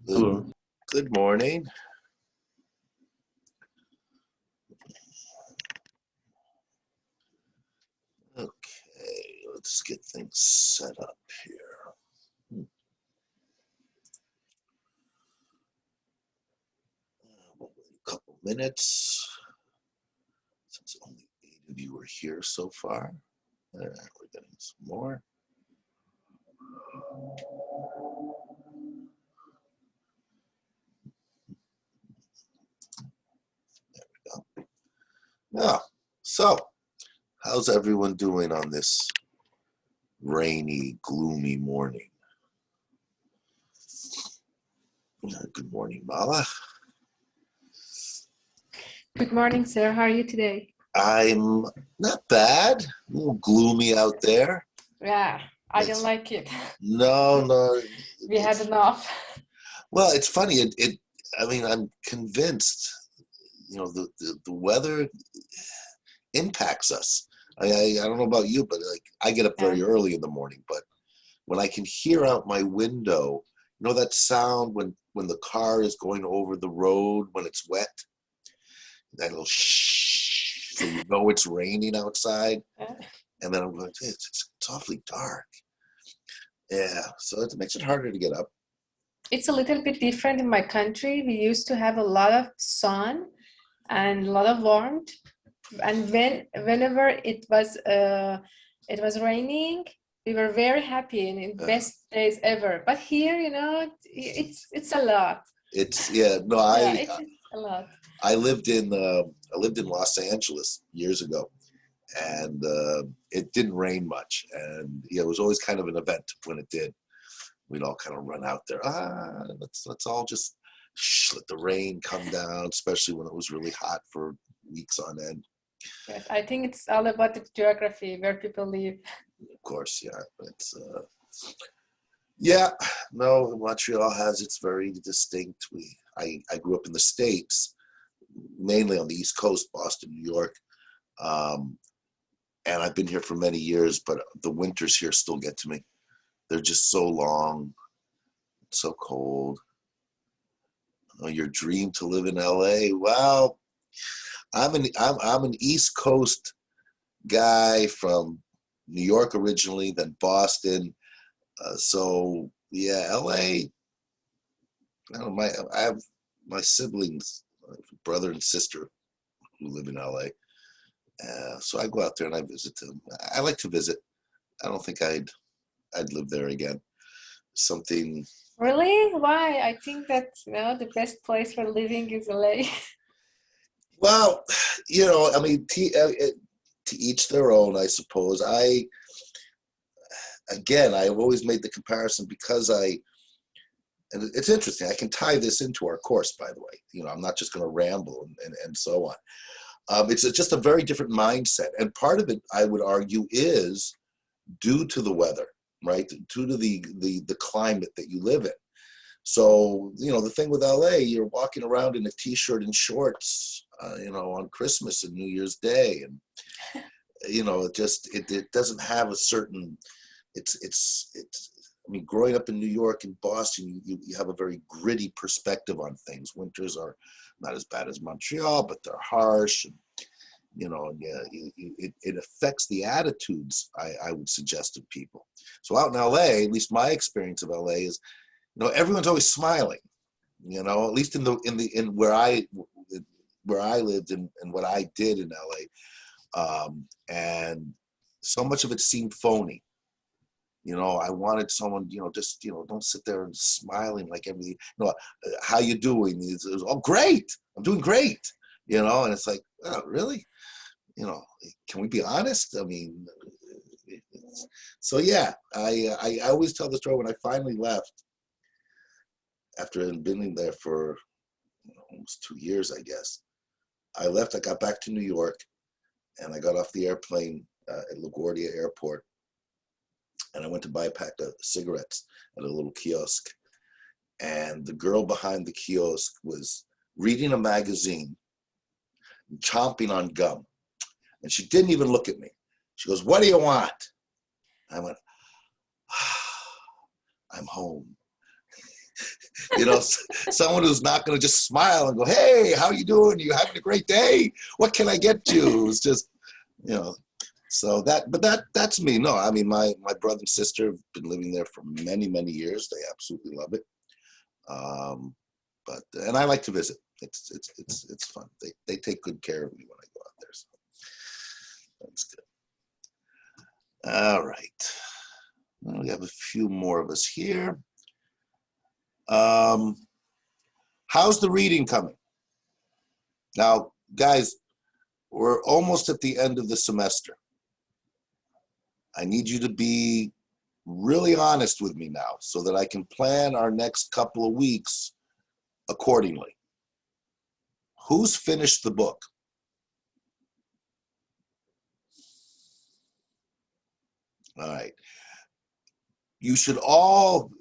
Hello. Good morning. Okay, let's get things set up here. We'll wait a couple minutes since only 8 of you are here so far. We're getting some more. There we go. Yeah. So, how's everyone doing on this rainy, gloomy morning? Good morning, Mala. Good morning, sir. How are you today? I'm not bad. A little gloomy out there. Yeah, I don't It's- like it. No. We had enough. Well, it's funny. I mean, I'm convinced. The weather impacts us. I don't know about you, but like I get up very Yeah. early in the morning. But when I can hear out my window, that sound when the car is going over the road when it's wet, that little shh, so you know it's raining outside. And then I'm like, it's awfully dark. Yeah, so it makes it harder to get up. It's a little bit different in my country. We used to have a lot of sun and a lot of warmth. And whenever it was raining, we were very happy and in best days ever. But here, it's a lot. Yeah, it's a lot. I lived in Los Angeles years ago, and it didn't rain much, and it was always kind of an event when it did. We'd all kind of run out there. Let's all just let the rain come down, especially when it was really hot for weeks on end. Yes, I think it's all about the geography where people live. Of course, yeah. It's yeah. No, Montreal has its very distinct. I grew up in the States, mainly on the East Coast, Boston, New York, and I've been here for many years. But the winters here still get to me. They're just so long, so cold. Oh, your dream to live in LA? Well, I'm an East Coast guy from New York originally, then Boston. So yeah, LA. I have my siblings, brother and sister, who live in LA. So I go out there and I visit them. I like to visit. I don't think I'd live there again. Something. Really? Why? I think that the best place for living is LA. Well, I mean, to each their own, I suppose. I've always made the comparison because and it's interesting. I can tie this into our course, by the way. I'm not just going to ramble and so on. It's just a very different mindset. And part of it, I would argue, is due to the weather, right? Due to the climate that you live in. So, the thing with LA, you're walking around in a t-shirt and shorts, on Christmas and New Year's Day. And, it doesn't have a certain, I mean, growing up in New York and Boston, you have a very gritty perspective on things. Winters are not as bad as Montreal, but they're harsh. And, it affects the attitudes, I would suggest, of people. So out in LA, at least my experience of LA is, everyone's always smiling. At least in where I lived and what I did in LA, and so much of it seemed phony. I wanted someone, just don't sit there and smiling like everything. How you doing? It was, oh, great, I'm doing great. And it's like, oh, really? Can we be honest? I mean, so yeah, I always tell the story when I finally left after being there for almost 2 years, I guess. I left, I got back to New York, and I got off the airplane at LaGuardia Airport, and I went to buy a pack of cigarettes at a little kiosk. And the girl behind the kiosk was reading a magazine, chomping on gum. And she didn't even look at me. She goes, "What do you want?" I went, "I'm home." You know, someone who's not going to just smile and go, "Hey, how you doing? You having a great day? What can I get you?" It's just, you know. So that's me. No, I mean my brother and sister have been living there for many years. They absolutely love it. Um, but and I like to visit. It's fun. They take good care of me when I go out there. So that's good. All right. Well, we have a few more of us here. How's the reading coming? Now, guys, we're almost at the end of the semester. I need you to be really honest with me now so that I can plan our next couple of weeks accordingly. Who's finished the book? All right. You should all,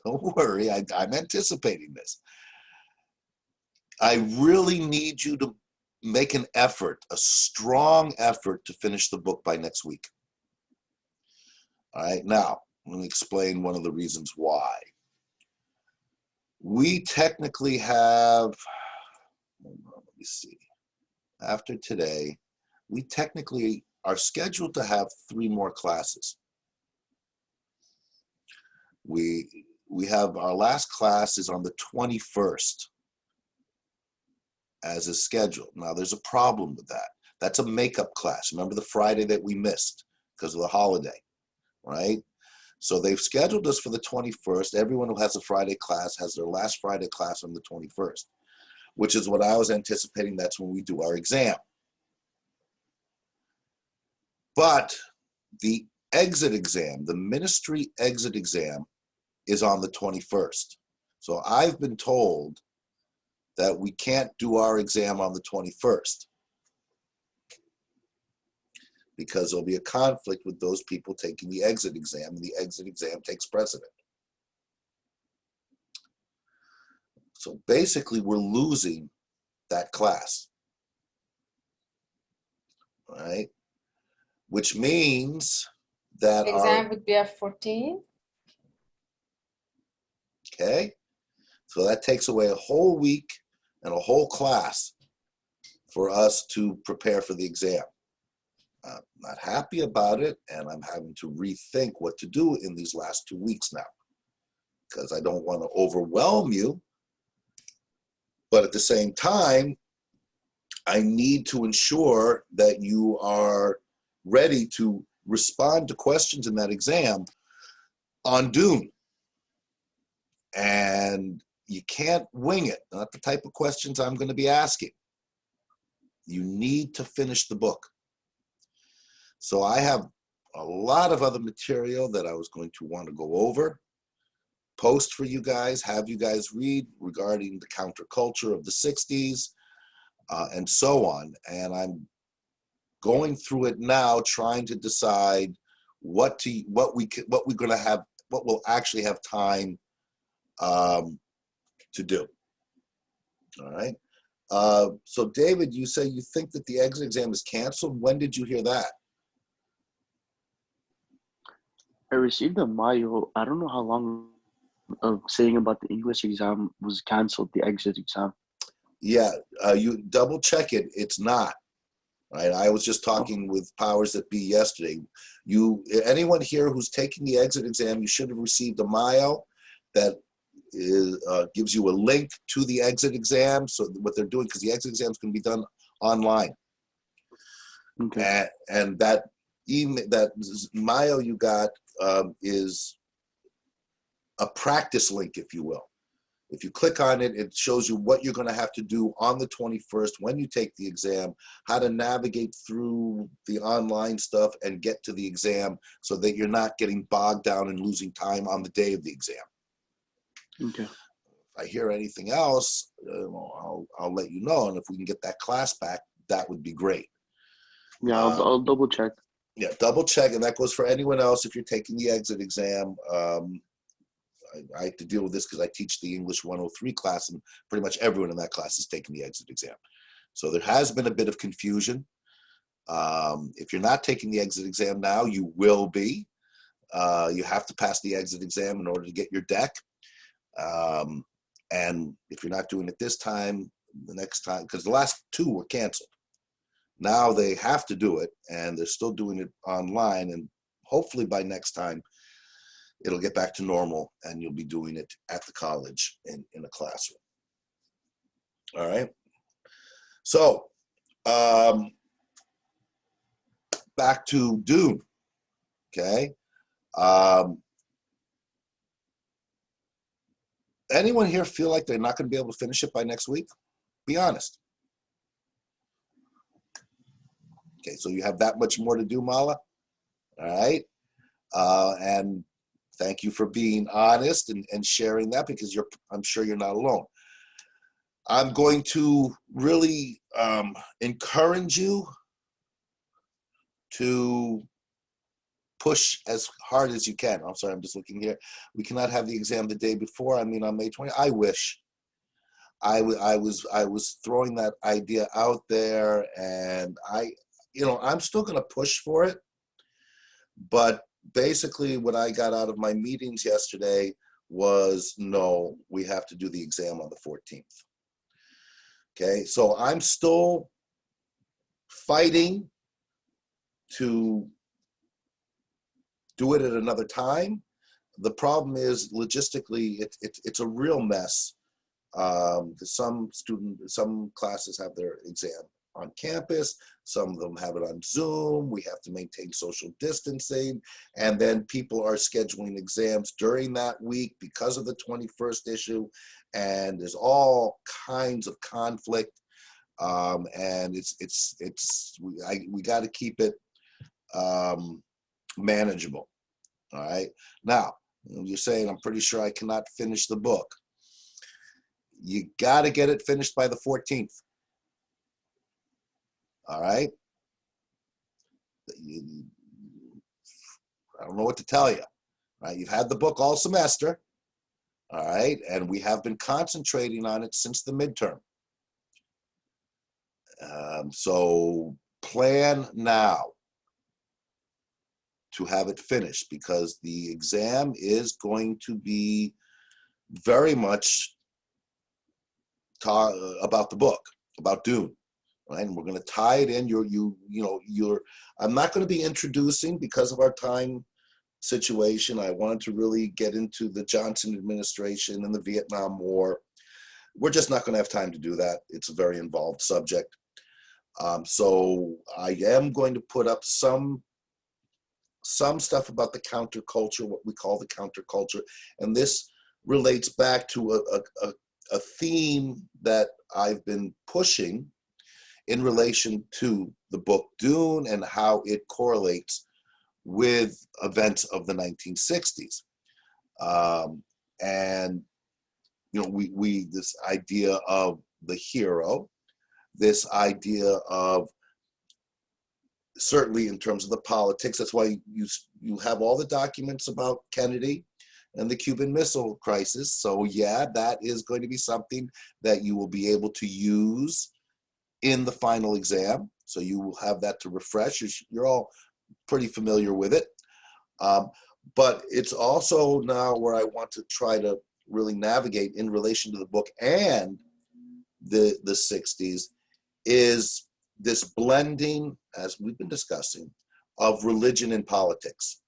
don't worry, I'm anticipating this. I really need you to make an effort, a strong effort to finish the book by next week. All right, now, let me explain one of the reasons why. We technically have, hold on, let me see, after today, we technically are scheduled to have 3 more classes. We have our last class is on the 21st as is scheduled. Now there's a problem with that. That's a makeup class. Remember the Friday that we missed because of the holiday, right? So they've scheduled us for the 21st. Everyone who has a Friday class has their last Friday class on the 21st, which is what I was anticipating. That's when we do our exam. But the exit exam, the ministry exit exam, is on the 21st. So I've been told that we can't do our exam on the 21st because there'll be a conflict with those people taking the exit exam, and the exit exam takes precedent. So basically, we're losing that class, all right? Which means that The exam would be at 14. Okay, so that takes away a whole week and a whole class for us to prepare for the exam. I'm not happy about it, and I'm having to rethink what to do in these last 2 weeks now, because I don't want to overwhelm you, but at the same time, I need to ensure that you are ready to respond to questions in that exam on Dune. And you can't wing it, not the type of questions I'm going to be asking. You need to finish the book. So I have a lot of other material that I was going to want to go over, post for you guys, have you guys read regarding the counterculture of the 60s, and so on. And I'm going through it now, trying to decide what we're going to have, what we'll actually have time to do. All right. So David, you say you think that the exit exam is canceled. When did you hear that? I received a mail. I don't know how long of saying about the English exam was canceled, the exit exam. Yeah, you double check it. It's not. Right. I was just talking with powers that be yesterday. Anyone here who's taking the exit exam, you should have received a mail that gives you a link to the exit exam. So what they're doing, because the exit exam is going to be done online. Okay. And that email, that mail you got is a practice link, if you will. If you click on it, it shows you what you're going to have to do on the 21st when you take the exam, how to navigate through the online stuff and get to the exam so that you're not getting bogged down and losing time on the day of the exam. Okay. If I hear anything else, I'll let you know. And if we can get that class back, that would be great. Yeah, I'll double check. Yeah, double check. And that goes for anyone else if you're taking the exit exam. I have to deal with this because I teach the English 103 class, and pretty much everyone in that class is taking the exit exam. So there has been a bit of confusion. If you're not taking the exit exam now, you will be. You have to pass the exit exam in order to get your deck. And if you're not doing it this time, the next time, because the last two were canceled. Now they have to do it, and they're still doing it online. And hopefully by next time, it'll get back to normal, and you'll be doing it at the college in a classroom. All right. So back to Dune. Okay. Anyone here feel like they're not going to be able to finish it by next week? Be honest. Okay, so you have that much more to do, Mala. All right. And thank you for being honest and sharing that, because I'm sure you're not alone. I'm going to really encourage you to push as hard as you can. I'm sorry, I'm just looking here. We cannot have the exam the day before. I mean, on May 20th. I wish. I was throwing that idea out there, and I'm still going to push for it. But basically, what I got out of my meetings yesterday was, no, we have to do the exam on the 14th. Okay, so I'm still fighting to do it at another time. The problem is, logistically, it's a real mess. Some classes have their exam on campus, some of them have it on Zoom. We have to maintain social distancing, and then people are scheduling exams during that week because of the 21st issue, and there's all kinds of conflict, and we got to keep it manageable. All right. Now, you're saying, I'm pretty sure I cannot finish the book. You got to get it finished by the 14th. All right. I don't know what to tell you. Right. You've had the book all semester. All right. And we have been concentrating on it since the midterm. So plan now to have it finished, because the exam is going to be very much about the book, about Dune, right? And we're going to tie it in. I'm not going to be introducing, because of our time situation. I wanted to really get into the Johnson administration and the Vietnam War. We're just not going to have time to do that. It's a very involved subject. So I am going to put up some stuff about the counterculture, what we call the counterculture. And this relates back to a theme that I've been pushing in relation to the book Dune and how it correlates with events of the 1960s. And, this idea of the hero, this idea of, certainly in terms of the politics, that's why you have all the documents about Kennedy and the Cuban Missile Crisis. So yeah, that is going to be something that you will be able to use in the final exam. So you will have that to refresh. You're all pretty familiar with it. But it's also now where I want to try to really navigate in relation to the book and the 60s is this blending, as we've been discussing, of religion and politics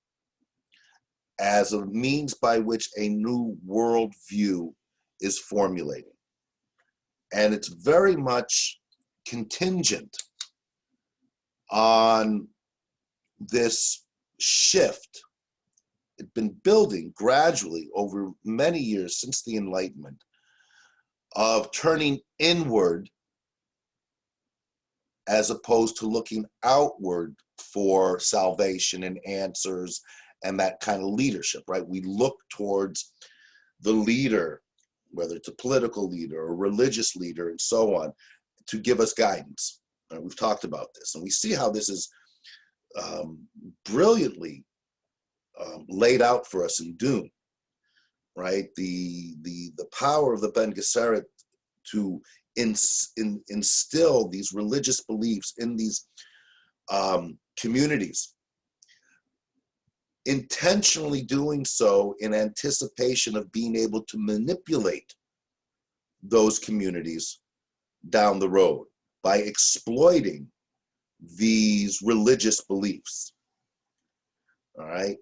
as a means by which a new worldview is formulating. And it's very much contingent on this shift. It's been building gradually over many years since the Enlightenment of turning inward as opposed to looking outward for salvation and answers and that kind of leadership, right? We look towards the leader, whether it's a political leader or a religious leader and so on, to give us guidance. We've talked about this, and we see how this is brilliantly laid out for us in Dune, right? The power of the Ben Gesserit to instill these religious beliefs in these communities, intentionally doing so in anticipation of being able to manipulate those communities down the road by exploiting these religious beliefs. All right.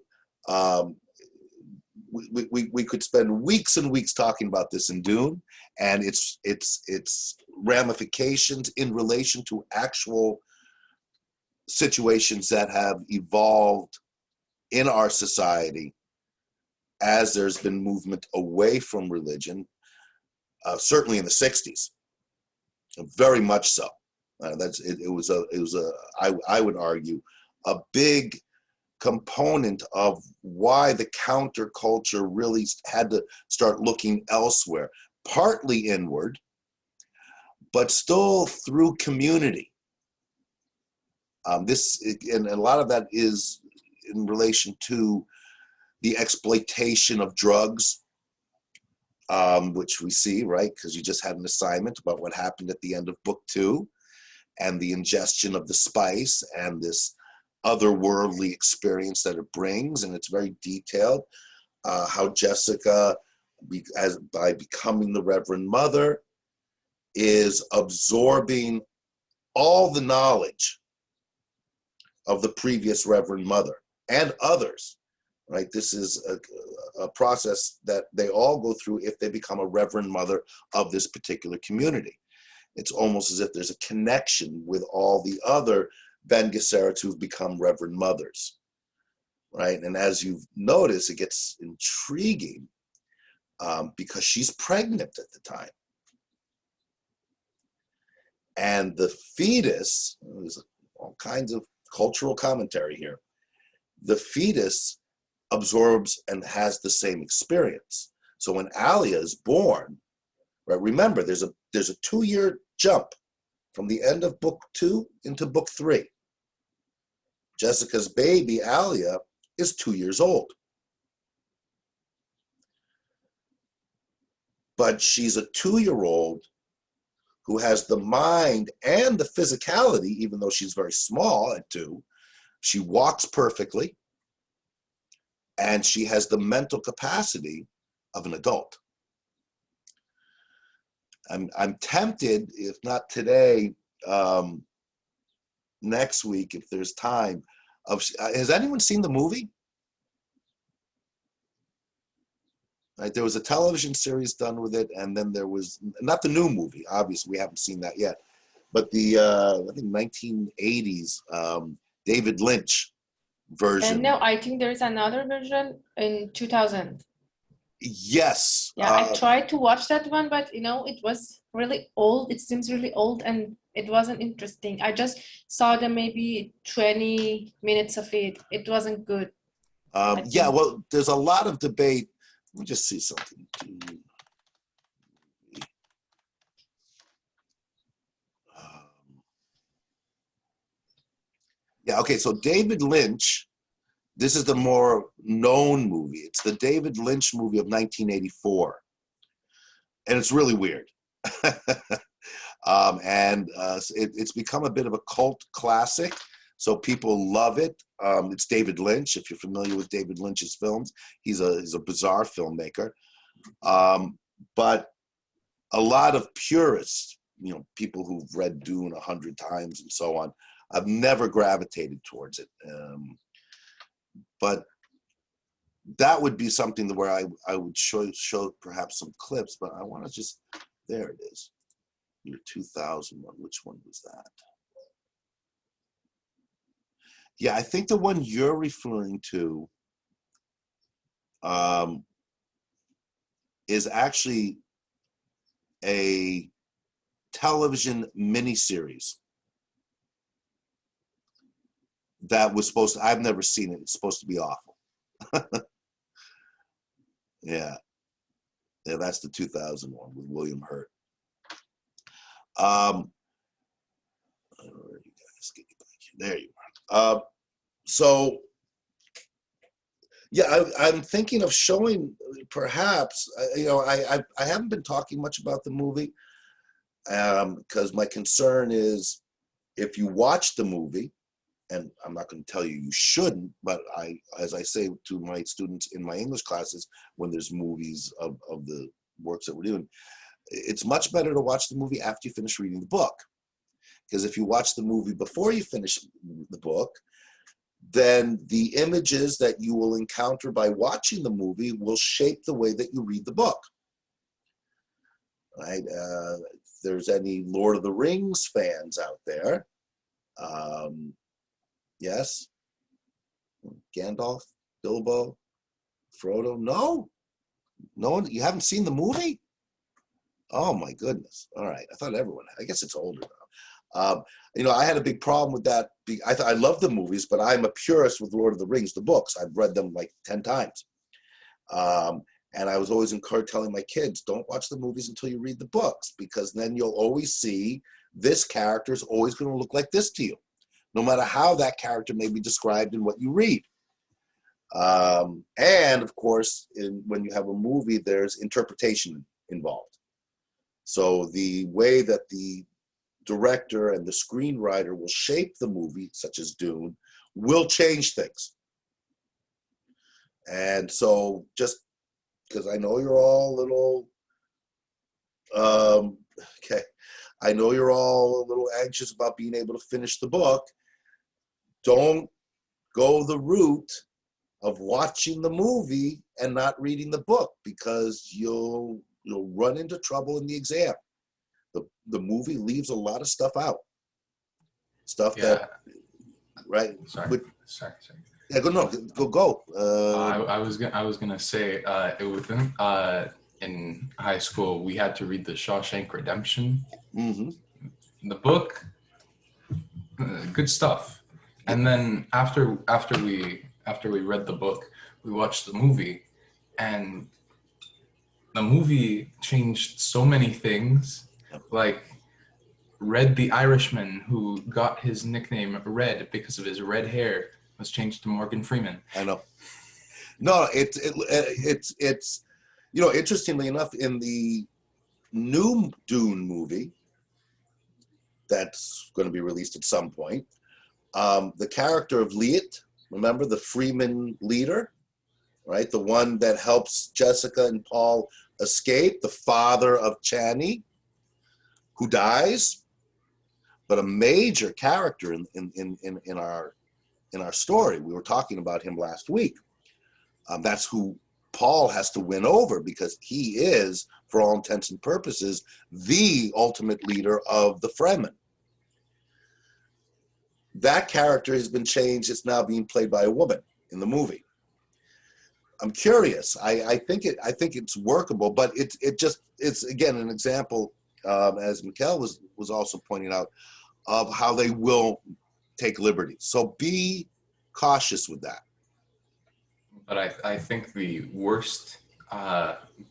We could spend weeks and weeks talking about this in Dune and its ramifications in relation to actual situations that have evolved in our society as there's been movement away from religion, certainly in the 60s, very much so. I would argue, a big component of why the counterculture really had to start looking elsewhere, partly inward, but still through community. And a lot of that is in relation to the exploitation of drugs, which we see, right? Because you just had an assignment about what happened at the end of book 2 and the ingestion of the spice and this otherworldly experience that it brings. And it's very detailed, how Jessica, by becoming the Reverend Mother, is absorbing all the knowledge of the previous Reverend Mother and others, right? This is a process that they all go through if they become a Reverend Mother of this particular community. It's almost as if there's a connection with all the other Ben Gesserits who've become Reverend Mothers, right? And as you've noticed, it gets intriguing because she's pregnant at the time. And the fetus, there's all kinds of cultural commentary here, the fetus absorbs and has the same experience. So when Alia is born, right, remember there's a 2-year jump from the end of book 2 into book 3. Jessica's baby, Alia, is 2 years old. But she's a 2-year-old who has the mind and the physicality, even though she's very small at 2. She walks perfectly, and she has the mental capacity of an adult. I'm tempted, if not today, next week, if there's time. Has anyone seen the movie? Right, there was a television series done with it, and then there was, not the new movie, obviously, we haven't seen that yet, but the, I think 1980s David Lynch version. And no, I think there is another version in 2000. Yes. Yeah, I tried to watch that one, but it was really old. It seems really old, and it wasn't interesting. I just saw the maybe 20 minutes of it. It wasn't good. Yeah, well, there's a lot of debate. Let me just see something. Yeah, okay, so David Lynch, this is the more known movie. It's the David Lynch movie of 1984. And it's really weird. It's become a bit of a cult classic. So people love it. It's David Lynch. If you're familiar with David Lynch's films, he's a bizarre filmmaker. But a lot of purists, people who've read Dune 100 times and so on, I've never gravitated towards it. But that would be something where I would show perhaps some clips, but I want to just, there it is. Year 2001, which one was that? Yeah, I think the one you're referring to is actually a television miniseries that was supposed to, I've never seen it. It's supposed to be awful. Yeah, that's the 2001 with William Hurt. Where are you guys? Get you back here. There you are. So, yeah, I'm thinking of showing perhaps. I haven't been talking much about the movie because my concern is if you watch the movie, and I'm not going to tell you you shouldn't, but as I say to my students in my English classes when there's movies of the works that we're doing, It's much better to watch the movie after you finish reading the book. Because if you watch the movie before you finish the book, then the images that you will encounter by watching the movie will shape the way that you read the book. Right? If there's any Lord of the Rings fans out there, yes, Gandalf, Bilbo, Frodo. No one. You haven't seen the movie? Oh my goodness! All right, I thought everyone. I guess it's older now. I had a big problem with that. I love the movies, but I'm a purist with Lord of the Rings, the books. I've read them like 10 times. And I was always encouraged telling my kids, don't watch the movies until you read the books, because then you'll always see this character is always going to look like this to you, no matter how that character may be described in what you read. And of course, when you have a movie, there's interpretation involved. So the way that the director and the screenwriter will shape the movie, such as Dune, will change things. And so just because I know you're all a little, okay, I know you're all a little anxious about being able to finish the book, don't go the route of watching the movie and not reading the book, because you'll run into trouble in the exam. The movie leaves a lot of stuff out. Stuff that, right? Sorry. Yeah, go. I was gonna say in high school we had to read The Shawshank Redemption. Mm-hmm. The book, good stuff. And then after we read the book, we watched the movie, and the movie changed so many things. Like Red the Irishman, who got his nickname Red because of his red hair, was changed to Morgan Freeman. I know. No, it's interestingly enough, in the new Dune movie that's going to be released at some point, the character of Liet, remember the Freeman leader, right? The one that helps Jessica and Paul escape, the father of Chani, who dies, but a major character in our story. We were talking about him last week. That's who Paul has to win over, because he is, for all intents and purposes, the ultimate leader of the Fremen. That character has been changed. It's now being played by a woman in the movie. I'm curious. I think it's workable, but it's again an example, as Mikkel was also pointing out, of how they will take liberties. So be cautious with that. But I think the worst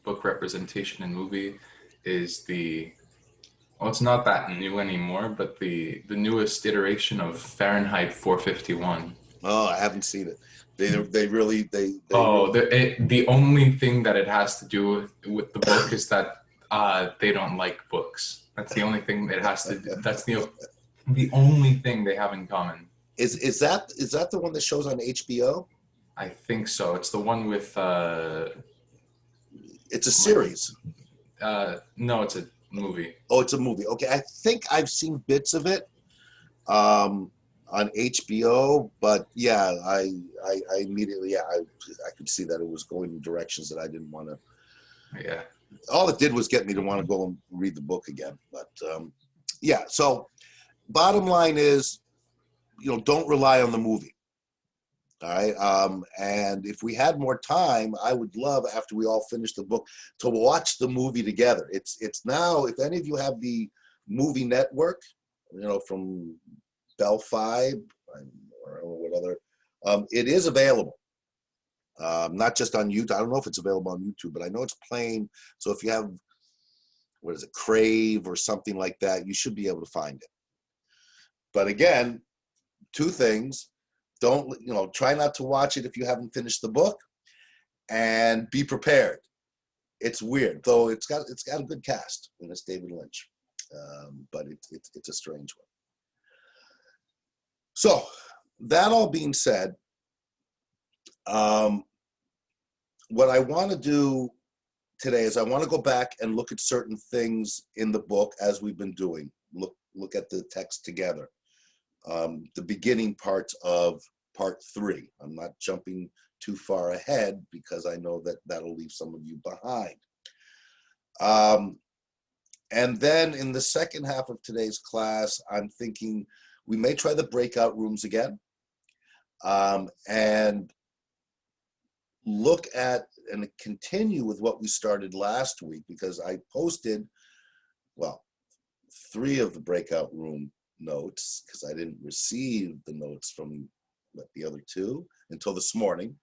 book representation in movie is it's not that new anymore, but the newest iteration of Fahrenheit 451. Oh, I haven't seen it. They really. The only thing that it has to do with the book is that they don't like books. That's the only thing it has to do. That's the only thing they have in common. Is that the one that shows on HBO? I think so. It's the one with. It's a series. No, it's a movie. Oh, it's a movie. Okay, I think I've seen bits of it on HBO, but yeah, I immediately I could see that it was going in directions that I didn't want to. Yeah. All it did was get me to want to go and read the book again. But yeah, so bottom line is, don't rely on the movie. All right. And if we had more time, I would love, after we all finish the book, to watch the movie together. It's now, if any of you have the movie network, from Bell 5 or what other, it is available. Not just on YouTube. I don't know if it's available on YouTube, but I know it's playing. So if you have, Crave or something like that, you should be able to find it. But again, two things. Don't, try not to watch it if you haven't finished the book, and be prepared. It's weird, though it's got a good cast, and it's David Lynch, but it's a strange one. So that all being said, what I want to do today is I want to go back and look at certain things in the book as we've been doing. Look at the text together. The beginning parts of part 3. I'm not jumping too far ahead because I know that that'll leave some of you behind. And then in the second half of today's class, I'm thinking we may try the breakout rooms again, and look at and continue with what we started last week, because I posted, well, 3 of the breakout room notes because I didn't receive the notes from the other 2 until this morning,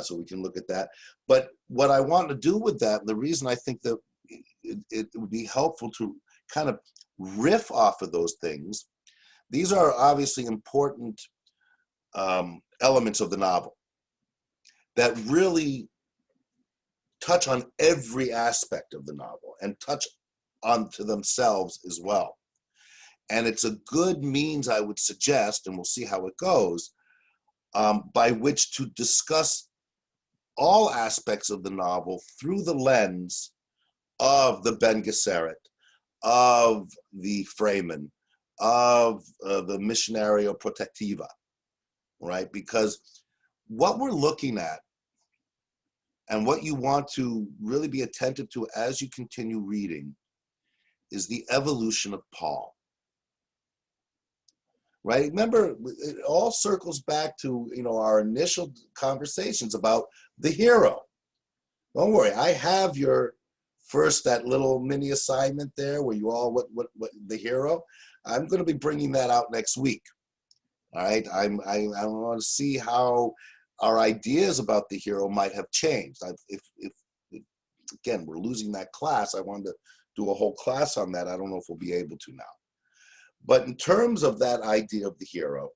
so we can look at that. But what I want to do with that, the reason I think that it would be helpful to kind of riff off of those things, these are obviously important elements of the novel that really touch on every aspect of the novel and touch onto themselves as well. And it's a good means, I would suggest, and we'll see how it goes, by which to discuss all aspects of the novel through the lens of the Ben Gesserit, of the Fremen, of the Missionario Protectiva, right? Because what we're looking at and what you want to really be attentive to as you continue reading is the evolution of Paul, right? Remember, it all circles back to, you know, our initial conversations about the hero. Don't worry, I have your first, that little mini assignment there where you all, what the hero. I'm going to be bringing that out next week. All right, I want to see how our ideas about the hero might have changed. If again, we're losing that class, I wanted to do a whole class on that. I don't know if we'll be able to now. But in terms of that idea of the hero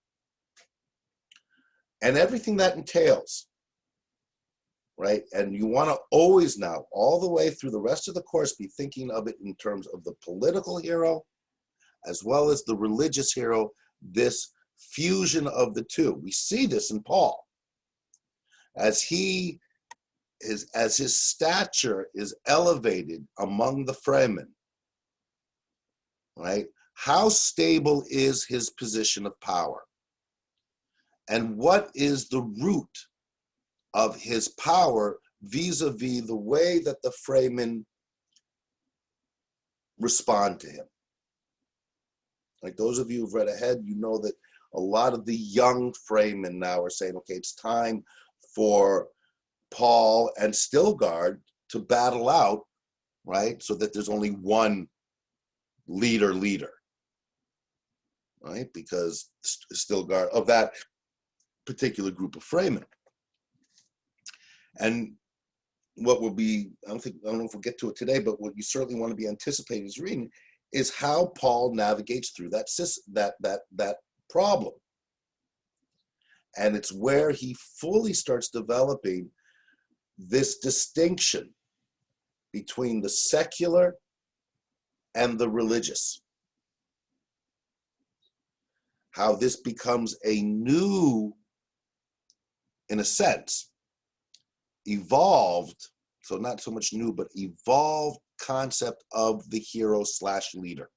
and everything that entails, right? And you want to always now, all the way through the rest of the course, be thinking of it in terms of the political hero as well as the religious hero, this fusion of the two. We see this in Paul. As his stature is elevated among the Fremen, right? How stable is his position of power? And what is the root of his power vis-a-vis the way that the Fremen respond to him? Like those of you who've read ahead, you know that a lot of the young Fremen now are saying, okay, it's time for Paul and Stilgard to battle out, right? So that there's only one leader, right? Because Stilgard, of that particular group of Fremen. And what will be, I don't know if we'll get to it today, but what you certainly want to be anticipating as reading is how Paul navigates through that problem. And it's where he fully starts developing this distinction between the secular and the religious. How this becomes a new, in a sense, evolved, so not so much new, but evolved concept of the hero/leader.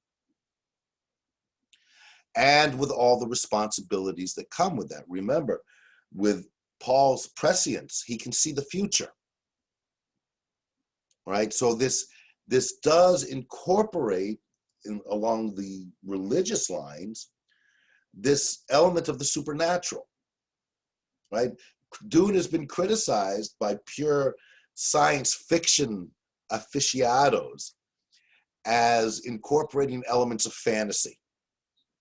And with all the responsibilities that come with that. Remember, with Paul's prescience, he can see the future, right? So this does incorporate, along the religious lines, this element of the supernatural, right? Dune has been criticized by pure science fiction aficionados as incorporating elements of fantasy,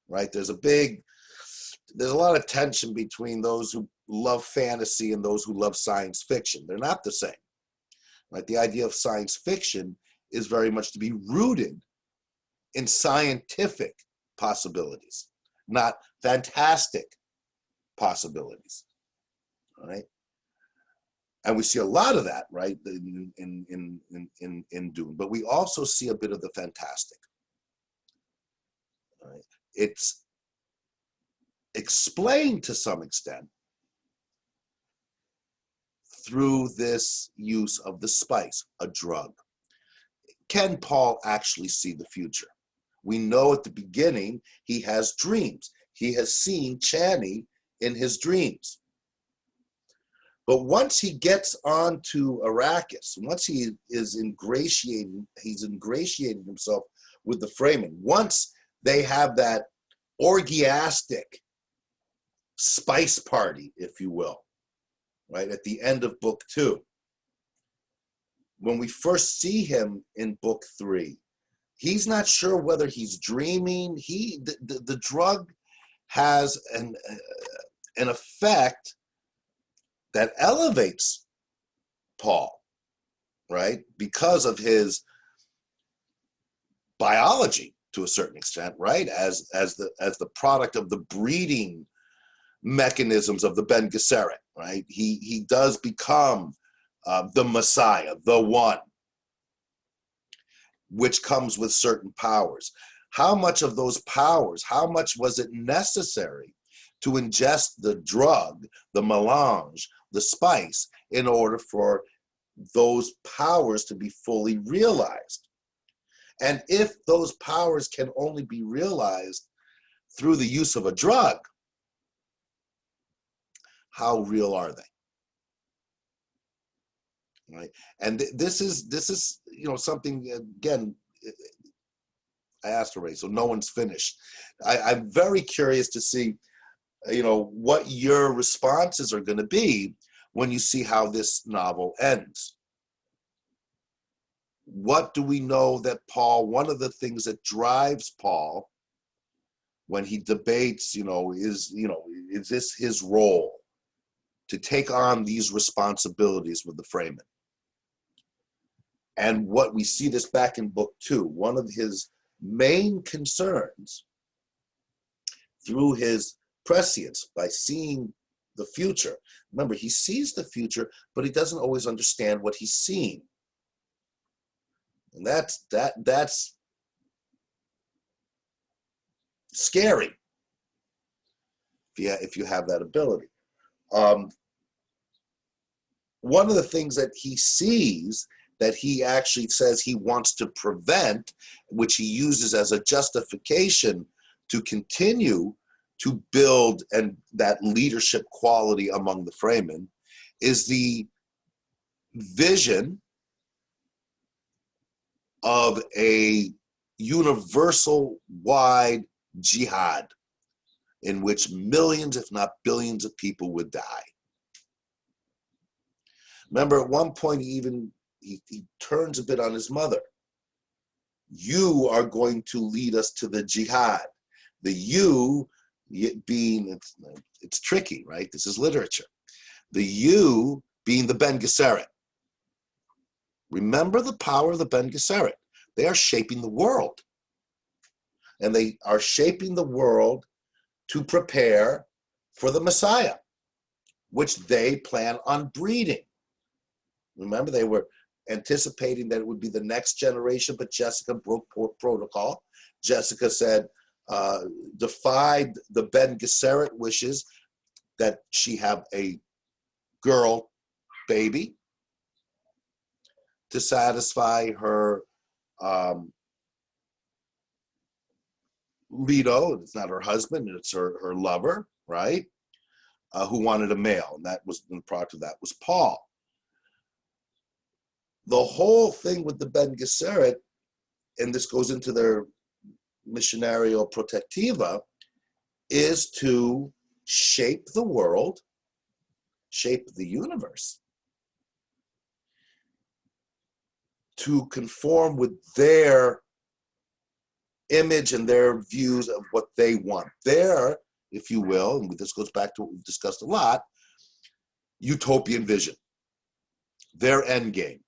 right? There's a lot of tension between those who love fantasy and those who love science fiction. They're not the same, right? The idea of science fiction is very much to be rooted in scientific possibilities, not fantastic possibilities, right? And we see a lot of that, right, in Dune. But we also see a bit of the fantastic. Right? It's explained to some extent through this use of the spice, a drug. Can Paul actually see the future? We know at the beginning he has dreams. He has seen Chani in his dreams. But once he gets onto Arrakis, once he is he's ingratiating himself with the Fremen. Once they have that orgiastic spice party, if you will, right, at the end of book 2. When we first see him in book 3, he's not sure whether he's dreaming. The drug has an effect that elevates Paul, right? Because of his biology to a certain extent, right? As the product of the breeding mechanisms of the Ben Gesserit, right? He does become the Messiah, the one, which comes with certain powers. How much of those powers, how much was it necessary to ingest the drug, the melange, the spice, in order for those powers to be fully realized? And if those powers can only be realized through the use of a drug, how real are they? Right? And this is something, again, I asked already, so no one's finished. I'm very curious to see what your responses are going to be when you see how this novel ends. What do we know that Paul, one of the things that drives Paul when he debates, is this his role to take on these responsibilities with the Fremen? And what we see this back in book 2, one of his main concerns through his prescience, by seeing the future. Remember, he sees the future, but he doesn't always understand what he's seeing. And that's scary if you have that ability. One of the things that he sees that he actually says he wants to prevent, which he uses as a justification to continue to build and that leadership quality among the Fremen, is the vision of a universal-wide jihad in which millions, if not billions, of people would die. Remember, at one point, he turns a bit on his mother. You are going to lead us to the jihad. The you being, it's tricky, right? This is literature. The you being the Ben Gesserit. Remember the power of the Ben Gesserit. They are shaping the world. And they are shaping the world to prepare for the Messiah, which they plan on breeding. Remember, they were anticipating that it would be the next generation, but Jessica broke protocol. Jessica said, defied the Ben Gesserit wishes that she have a girl baby to satisfy her Leto. It's not her husband, it's her lover, right? Who wanted a male, and that was, the product of that was Paul. The whole thing with the Ben Gesserit, and this goes into their Missionario Protectiva, is to shape the world, shape the universe, to conform with their image and their views of what they want. Their, if you will, and this goes back to what we've discussed a lot, utopian vision, their end game.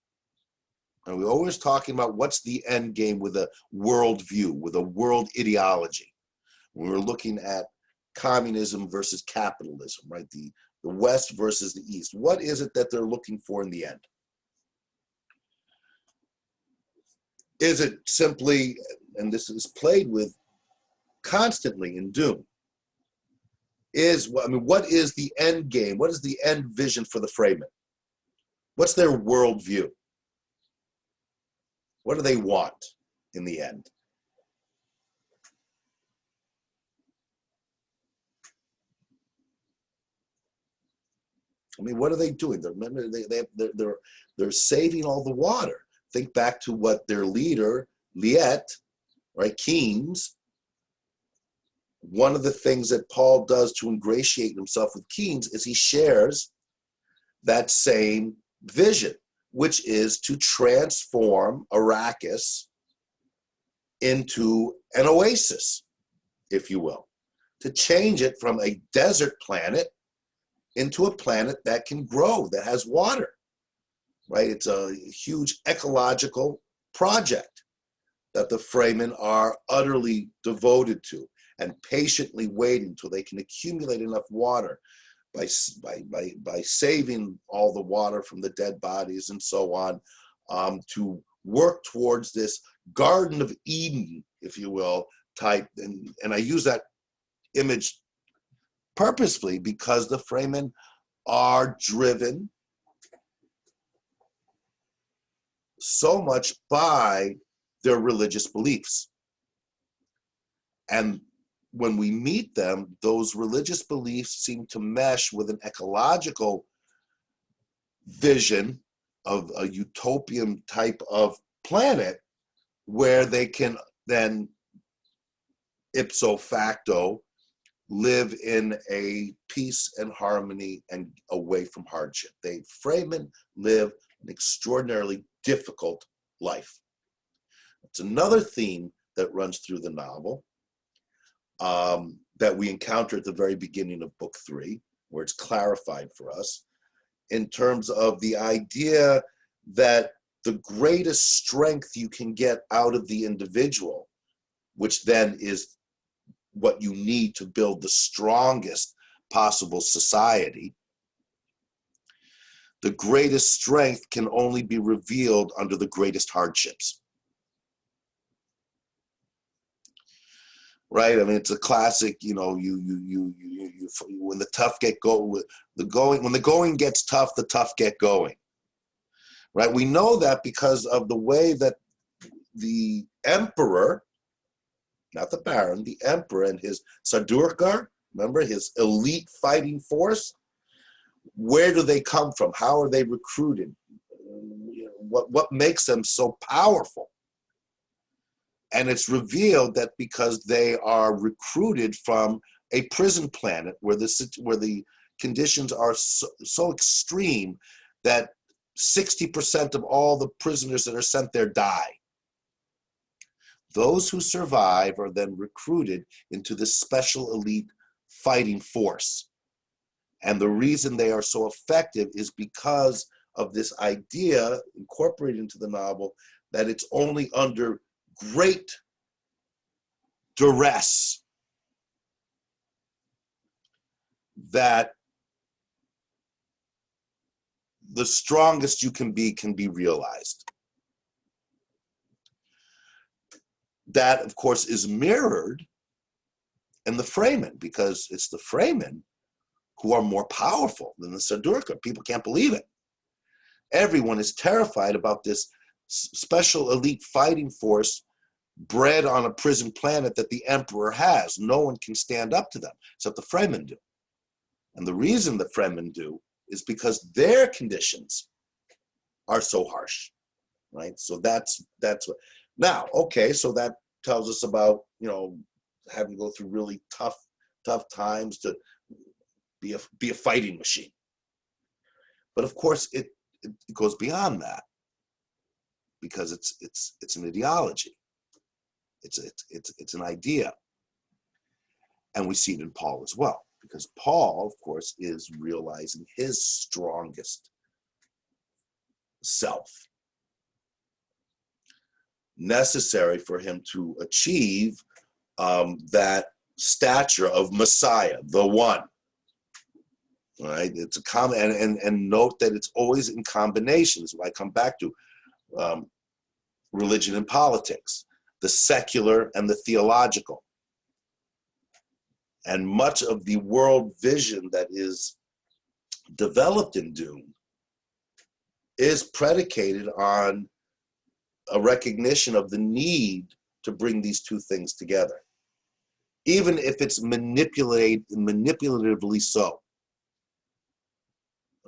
And we're always talking about what's the end game with a world view, with a world ideology. When we're looking at communism versus capitalism, right? The West versus the East. What is it that they're looking for in the end? Is it simply, and this is played with constantly in Dune, what is the end game? What is the end vision for the Fremen? What's their worldview? What do they want in the end? I mean, what are they doing? They're saving all the water. Think back to what their leader, Liet, right, Keynes. One of the things that Paul does to ingratiate himself with Keynes is he shares that same vision, which is to transform Arrakis into an oasis, if you will, to change it from a desert planet into a planet that can grow, that has water, right? It's a huge ecological project that the Fremen are utterly devoted to and patiently waiting till they can accumulate enough water by saving all the water from the dead bodies and so on, to work towards this Garden of Eden, if you will, type. And I use that image purposefully because the Fremen are driven so much by their religious beliefs. And when we meet them, those religious beliefs seem to mesh with an ecological vision of a utopian type of planet where they can then ipso facto live in a peace and harmony and away from hardship. They Fremen live an extraordinarily difficult life. It's another theme that runs through the novel that we encounter at the very beginning of book 3, where it's clarified for us in terms of the idea that the greatest strength you can get out of the individual, which then is what you need to build the strongest possible society, the greatest strength can only be revealed under the greatest hardships. Right? I mean, it's a classic, you know, when the tough get when the going gets tough, the tough get going. Right? We know that because of the way that the emperor, not the Baron, the emperor and his Sardaukar, remember, his elite fighting force, where do they come from? How are they recruited? What makes them so powerful? And it's revealed that because they are recruited from a prison planet where the conditions are so extreme that 60% of all the prisoners that are sent there die. Those who survive are then recruited into this special elite fighting force. And the reason they are so effective is because of this idea incorporated into the novel that it's only under great duress that the strongest you can be realized. That, of course, is mirrored in the Fremen, because it's the Fremen who are more powerful than the Sardaukar. People can't believe it. Everyone is terrified about this special elite fighting force bred on a prison planet that the emperor has. No one can stand up to them, except the Fremen do. And the reason the Fremen do is because their conditions are so harsh, right? So that's what. Now, okay, so that tells us about, you know, having to go through really tough times to be a fighting machine. But of course, it goes beyond that, because it's an ideology. It's an idea. And we see it in Paul as well, because Paul, of course, is realizing his strongest self, necessary for him to achieve that stature of Messiah, the one. Right? It's a common, and note that it's always in combinations. I come back to religion and politics, the secular and the theological. And much of the world vision that is developed in Dune is predicated on a recognition of the need to bring these two things together, even if it's manipulatively so.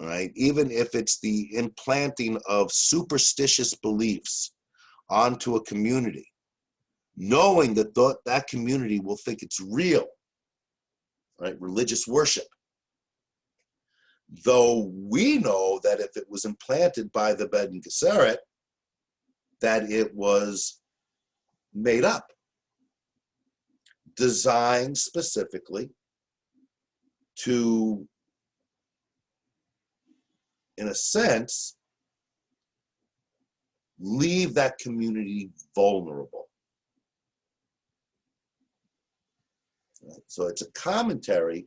All right, even if it's the implanting of superstitious beliefs onto a community, knowing that that community will think it's real, right? Religious worship. Though we know that if it was implanted by the Ben Gesserit, that it was made up, designed specifically to, in a sense, leave that community vulnerable. Right? So it's a commentary,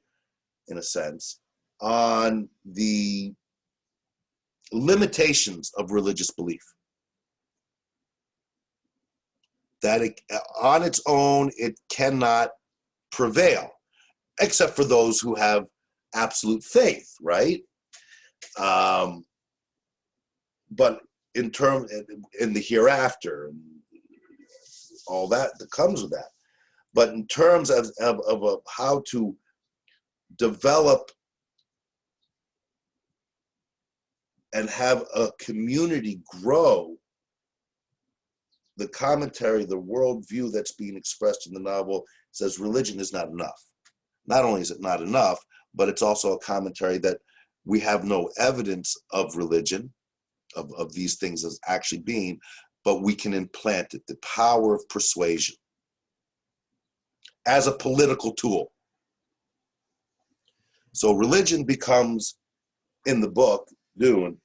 in a sense, on the limitations of religious belief. That it, on its own, it cannot prevail, except for those who have absolute faith, right? But in the hereafter, and all that comes with that. But in terms of how to develop and have a community grow, the commentary, the worldview that's being expressed in the novel says religion is not enough. Not only is it not enough, but it's also a commentary that we have no evidence of religion, of these things as actually being, but we can implant it, the power of persuasion as a political tool. So religion becomes, in the book, Dune,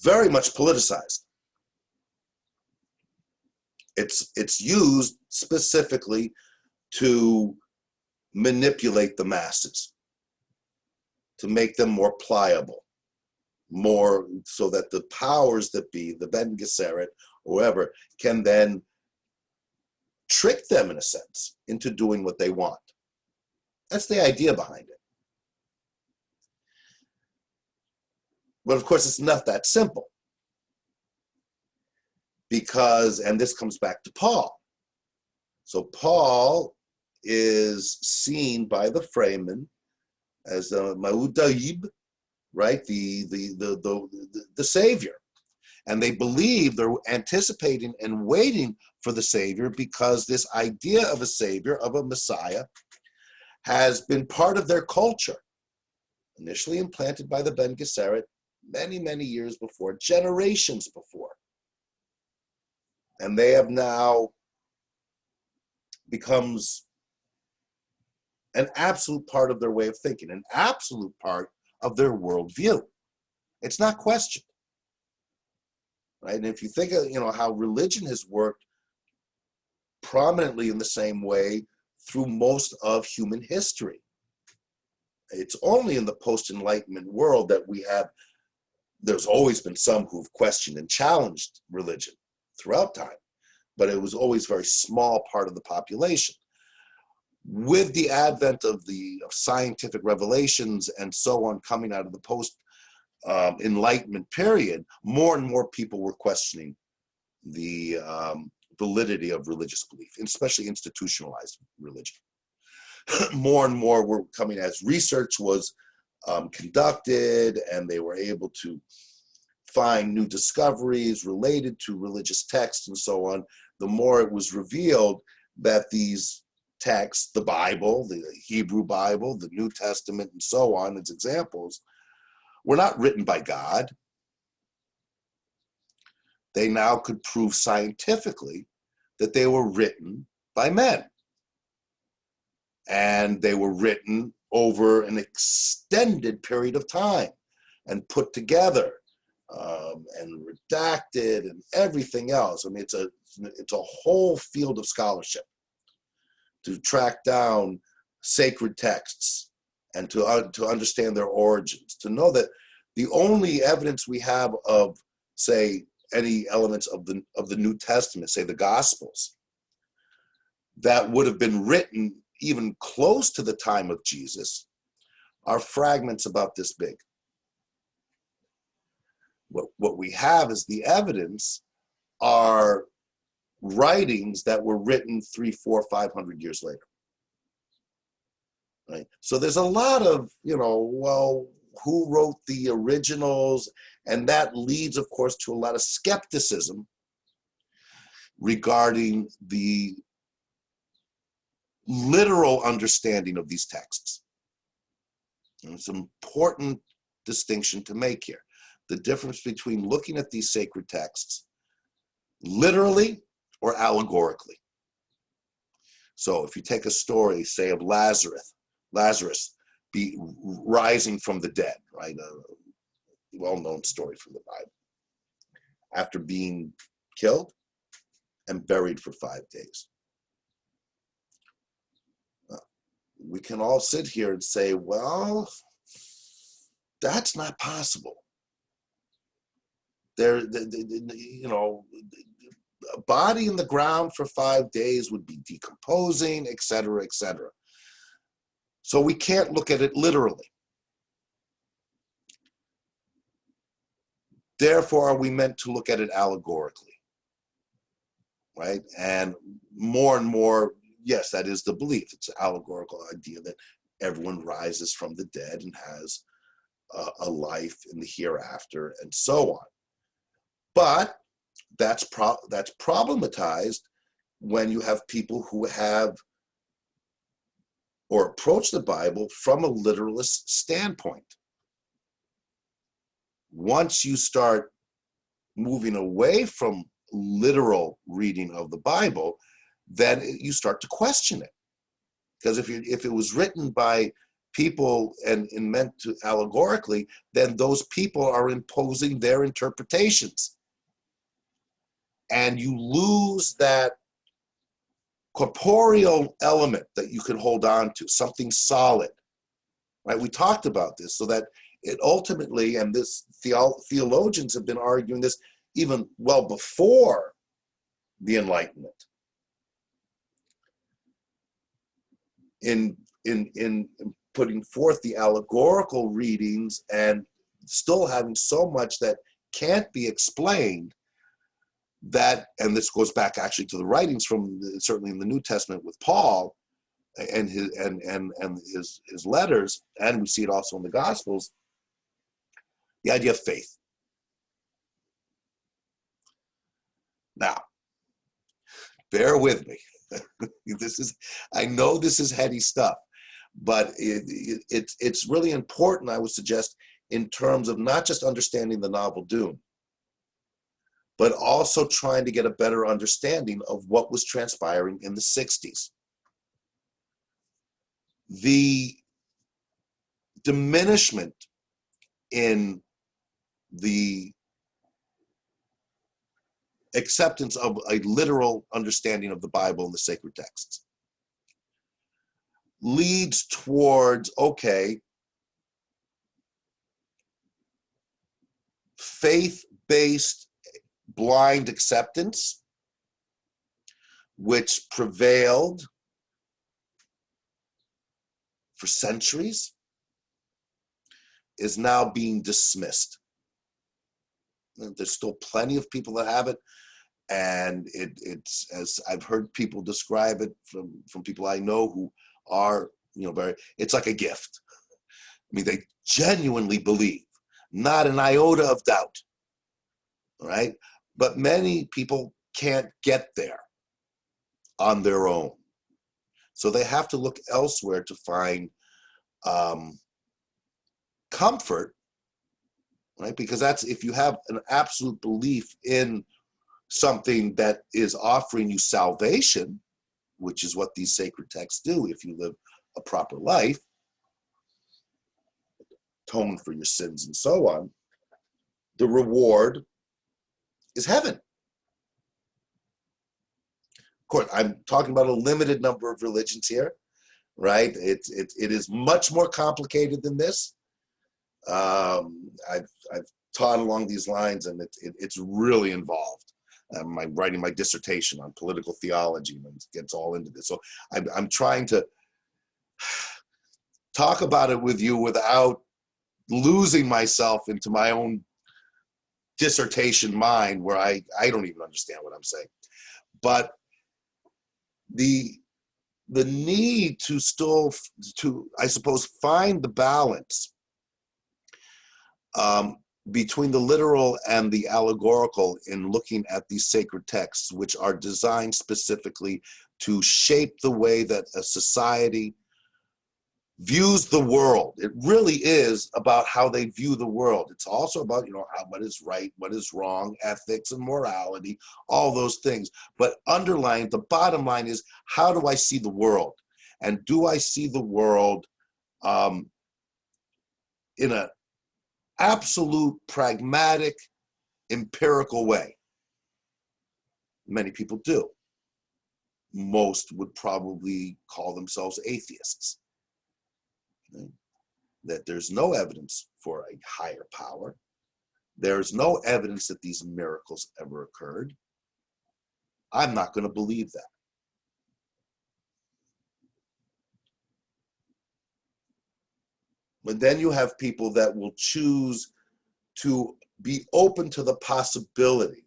very much politicized. It's used specifically to manipulate the masses, to make them more pliable, more so that the powers that be, the Ben Gesserit, or whoever, can then trick them, in a sense, into doing what they want. That's the idea behind it. But of course, it's not that simple. Because, and this comes back to Paul. So Paul is seen by the Fremen as the Ma'udaib, right? The savior. And they believe, they're anticipating and waiting for the savior, because this idea of a savior, of a Messiah, has been part of their culture, initially implanted by the Ben Gesserit many, many years before, generations before. And they have now becomes an absolute part of their way of thinking, an absolute part of their worldview. It's not questioned, right? And if you think of, how religion has worked prominently in the same way through most of human history. It's only in the post-Enlightenment world that there's always been some who've questioned and challenged religion throughout time, but it was always a very small part of the population. With the advent of scientific revelations and so on coming out of the post-Enlightenment period, more and more people were questioning the validity of religious belief, especially institutionalized religion. More and more were coming as research was conducted, and they were able to find new discoveries related to religious texts and so on. The more it was revealed that these texts, the Bible, the Hebrew Bible, the New Testament, and so on, as examples, were not written by God. They now could prove scientifically that they were written by men. And they were written over an extended period of time and put together and redacted and everything else. I mean, it's a whole field of scholarship to track down sacred texts and to understand their origins, to know that the only evidence we have of, say, any elements of the New Testament, say the Gospels, that would have been written even close to the time of Jesus, are fragments about this big. What we have is the evidence are writings that were written 300, 400, 500 years later. Right? So there's a lot of, well, who wrote the originals? And that leads, of course, to a lot of skepticism regarding the literal understanding of these texts. And it's an important distinction to make here. The difference between looking at these sacred texts literally or allegorically. So if you take a story, say, of Lazarus be rising from the dead, right? A well-known story from the Bible. After being killed and buried for 5 days. We can all sit here and say, well, that's not possible. A body in the ground for 5 days would be decomposing, et cetera, et cetera. So we can't look at it literally. Therefore, are we meant to look at it allegorically, right? And more, yes, that is the belief. It's an allegorical idea that everyone rises from the dead and has a life in the hereafter and so on. But that's problematized when you have people who have or approach the Bible from a literalist standpoint. Once you start moving away from literal reading of the Bible, then you start to question it. Because if it was written by people and meant to allegorically, then those people are imposing their interpretations. And you lose that corporeal element that you can hold on to, something solid, right? We talked about this, so that it ultimately, and this theologians have been arguing this even well before the Enlightenment, in putting forth the allegorical readings and still having so much that can't be explained, that, and this goes back actually to the writings from certainly in the New Testament with Paul and his letters, and we see it also in the Gospels, the idea of faith. Now, bear with me. I know this is heady stuff, but it's really important, I would suggest, in terms of not just understanding the novel Dune, but also trying to get a better understanding of what was transpiring in the 60s. The diminishment in the acceptance of a literal understanding of the Bible and the sacred texts leads towards, okay, faith-based blind acceptance, which prevailed for centuries, is now being dismissed. There's still plenty of people that have it, and it's, as I've heard people describe it from people I know who are, it's like a gift. I mean, they genuinely believe, not an iota of doubt, right? But many people can't get there on their own. So they have to look elsewhere to find comfort, right? Because that's, if you have an absolute belief in something that is offering you salvation, which is what these sacred texts do if you live a proper life, atone for your sins and so on, the reward is heaven. Of course, I'm talking about a limited number of religions here, right? It is much more complicated than this. I've taught along these lines, and it's really involved. I'm writing my dissertation on political theology, and it gets all into this. So I'm trying to talk about it with you without losing myself into my own dissertation mind where I don't even understand what I'm saying. But the need to still, I suppose, find the balance between the literal and the allegorical in looking at these sacred texts, which are designed specifically to shape the way that a society views the world. It really is about how they view the world. It's also about, what is right, what is wrong, ethics and morality, all those things. But underlying, the bottom line is, how do I see the world? And do I see the world in an absolute, pragmatic, empirical way? Many people do. Most would probably call themselves atheists. That there's no evidence for a higher power. There's no evidence that these miracles ever occurred. I'm not going to believe that. But then you have people that will choose to be open to the possibility.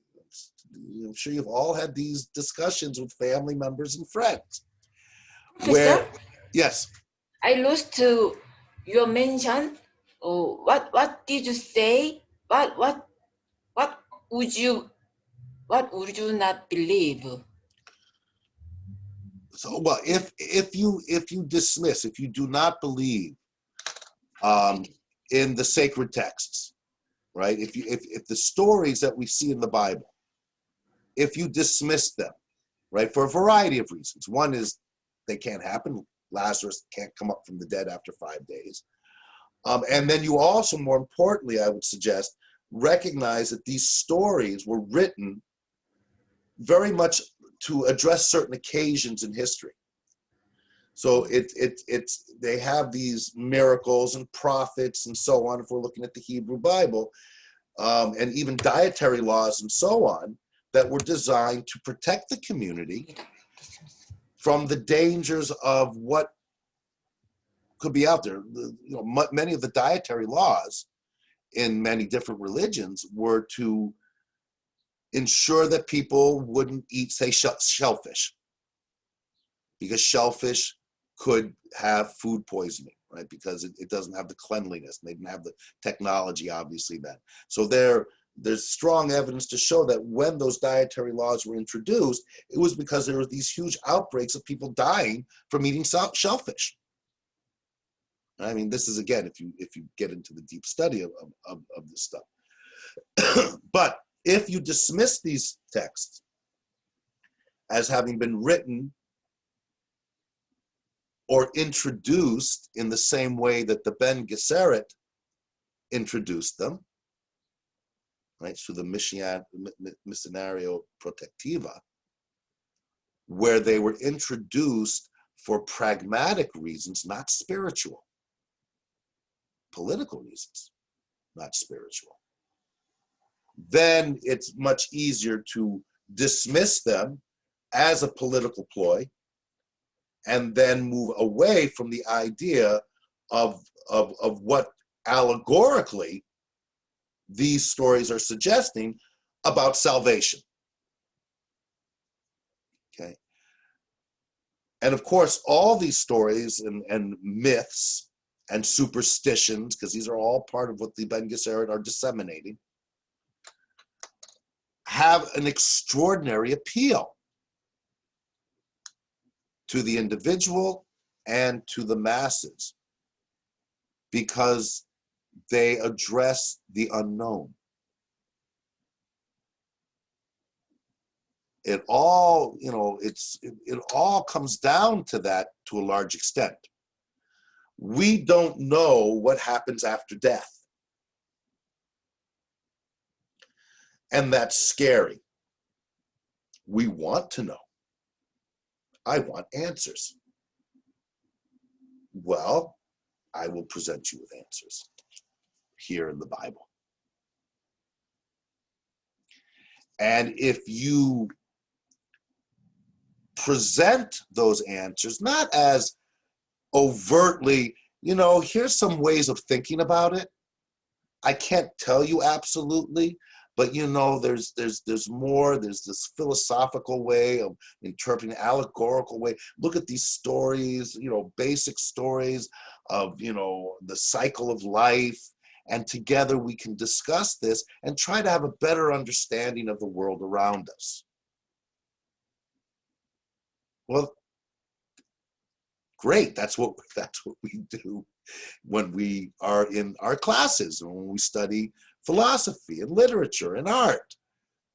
I'm sure you've all had these discussions with family members and friends. Where, yes. I lost to your mention. Oh, what did you say? What would you not believe? So, well, if you dismiss, if you do not believe in the sacred texts, right? If the stories that we see in the Bible, if you dismiss them, right, for a variety of reasons. One is they can't happen. Lazarus can't come up from the dead after 5 days. And then you also, more importantly, I would suggest, recognize that these stories were written very much to address certain occasions in history. So they have these miracles and prophets and so on, if we're looking at the Hebrew Bible, and even dietary laws and so on, that were designed to protect the community from the dangers of what could be out there. Many of the dietary laws in many different religions were to ensure that people wouldn't eat, say, shellfish, because shellfish could have food poisoning, right? Because it doesn't have the cleanliness. They didn't have the technology, obviously, then. So there's strong evidence to show that when those dietary laws were introduced, it was because there were these huge outbreaks of people dying from eating shellfish. I mean, this is, again, if you get into the deep study of this stuff. But if you dismiss these texts as having been written or introduced in the same way that the Ben Gesserit introduced them, right, through the Missionario Protectiva, where they were introduced for pragmatic reasons, not spiritual, political reasons, not spiritual, then it's much easier to dismiss them as a political ploy and then move away from the idea of what allegorically these stories are suggesting about salvation. Okay. And of course, all these stories and myths and superstitions, because these are all part of what the Ben Gesserit are disseminating, have an extraordinary appeal to the individual and to the masses, because they address the unknown. It all, it all comes down to that to a large extent. We don't know what happens after death. And that's scary. We want to know. I want answers. Well, I will present you with answers here in the Bible. And if you present those answers, not as overtly, here's some ways of thinking about it. I can't tell you absolutely, But you know, there's more. There's this philosophical way of interpreting, allegorical way. Look at these stories, you know, basic stories of, you know, the cycle of life, and together we can discuss this and try to have a better understanding of the world around us. Well, great. That's what we do when we are in our classes, and when we study philosophy and literature and art.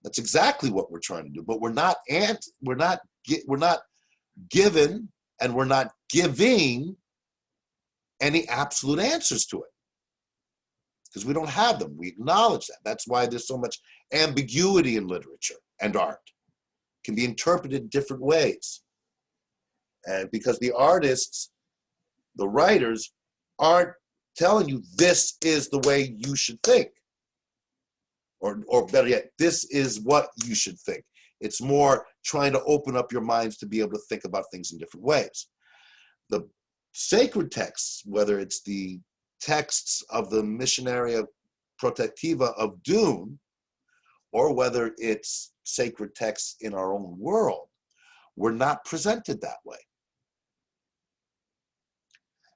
That's exactly what we're trying to do. But we're not given, and we're not giving any absolute answers to it, because we don't have them. We acknowledge that. That's why there's so much ambiguity in literature and art. It can be interpreted different ways. And because the artists, the writers, aren't telling you this is the way you should think. Or better yet, this is what you should think. It's more trying to open up your minds to be able to think about things in different ways. The sacred texts, whether it's the texts of the Missionaria Protectiva of Dune, or whether it's sacred texts in our own world, were not presented that way.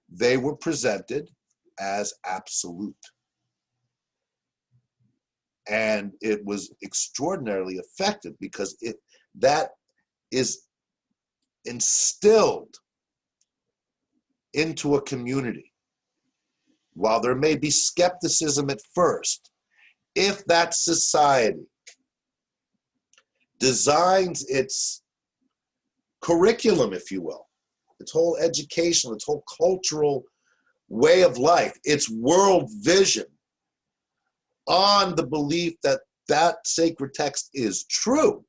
They were presented as absolute. And it was extraordinarily effective, because that is instilled into a community. While there may be skepticism at first, if that society designs its curriculum, if you will, its whole education, its whole cultural way of life, its world vision, on the belief that that sacred text is true,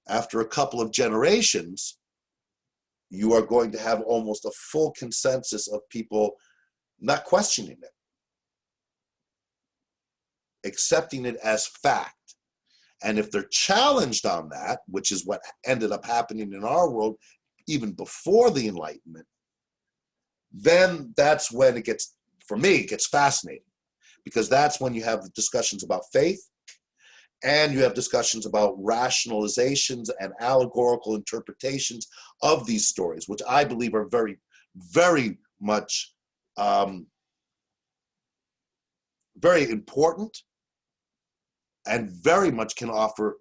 after a couple of generations, you are going to have almost a full consensus of people not questioning it, accepting it as fact. And if they're challenged on that, which is what ended up happening in our world even before the Enlightenment, then that's when it gets, for me, it gets fascinating. Because that's when you have discussions about faith, and you have discussions about rationalizations and allegorical interpretations of these stories, which I believe are very, very much very important, and very much can offer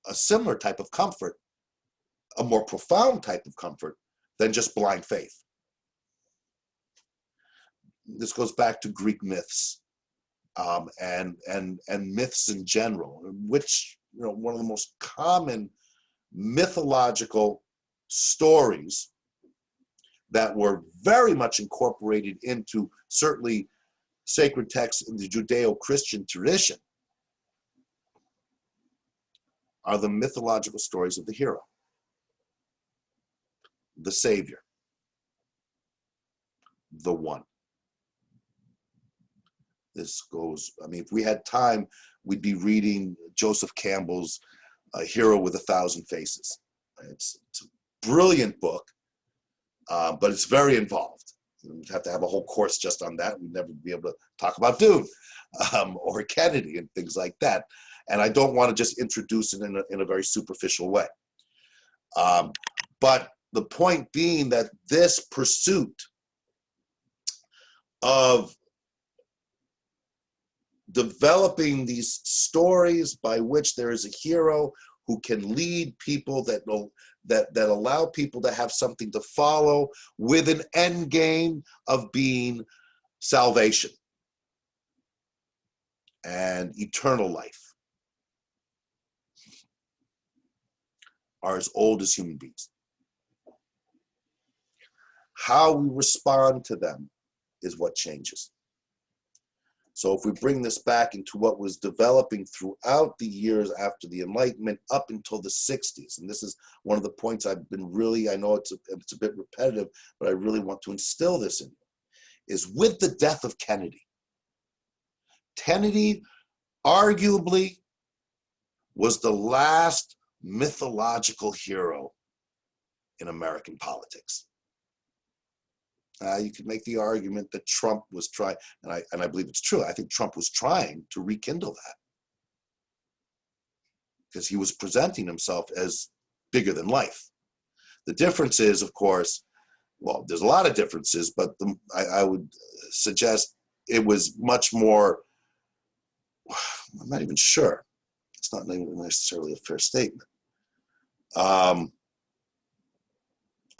a similar type of comfort, a more profound type of comfort than just blind faith. This goes back to Greek myths. And myths in general, which, you know, one of the most common mythological stories that were very much incorporated into certainly sacred texts in the Judeo-Christian tradition are the mythological stories of the hero, the savior, the one. This goes, I mean, if we had time, we'd be reading Joseph Campbell's A Hero with a Thousand Faces. It's a brilliant book, but it's very involved. We'd have to have a whole course just on that. We'd never be able to talk about Dune or Kennedy and things like that. And I don't want to just introduce it in a very superficial way. But the point being that this pursuit of developing these stories by which there is a hero who can lead people, that allow people to have something to follow, with an end game of being salvation and eternal life, are as old as human beings. How we respond to them is what changes. So if we bring this back into what was developing throughout the years after the Enlightenment up until the 60s, and this is one of the points I've been really, I know it's a bit repetitive, but I really want to instill this in you, is with the death of Kennedy. Kennedy arguably was the last mythological hero in American politics. You could make the argument that Trump was trying, and I believe it's true. I think Trump was trying to rekindle that because he was presenting himself as bigger than life. The difference is, of course, well, there's a lot of differences, but I would suggest it was much more, I'm not even sure. It's not necessarily a fair statement. I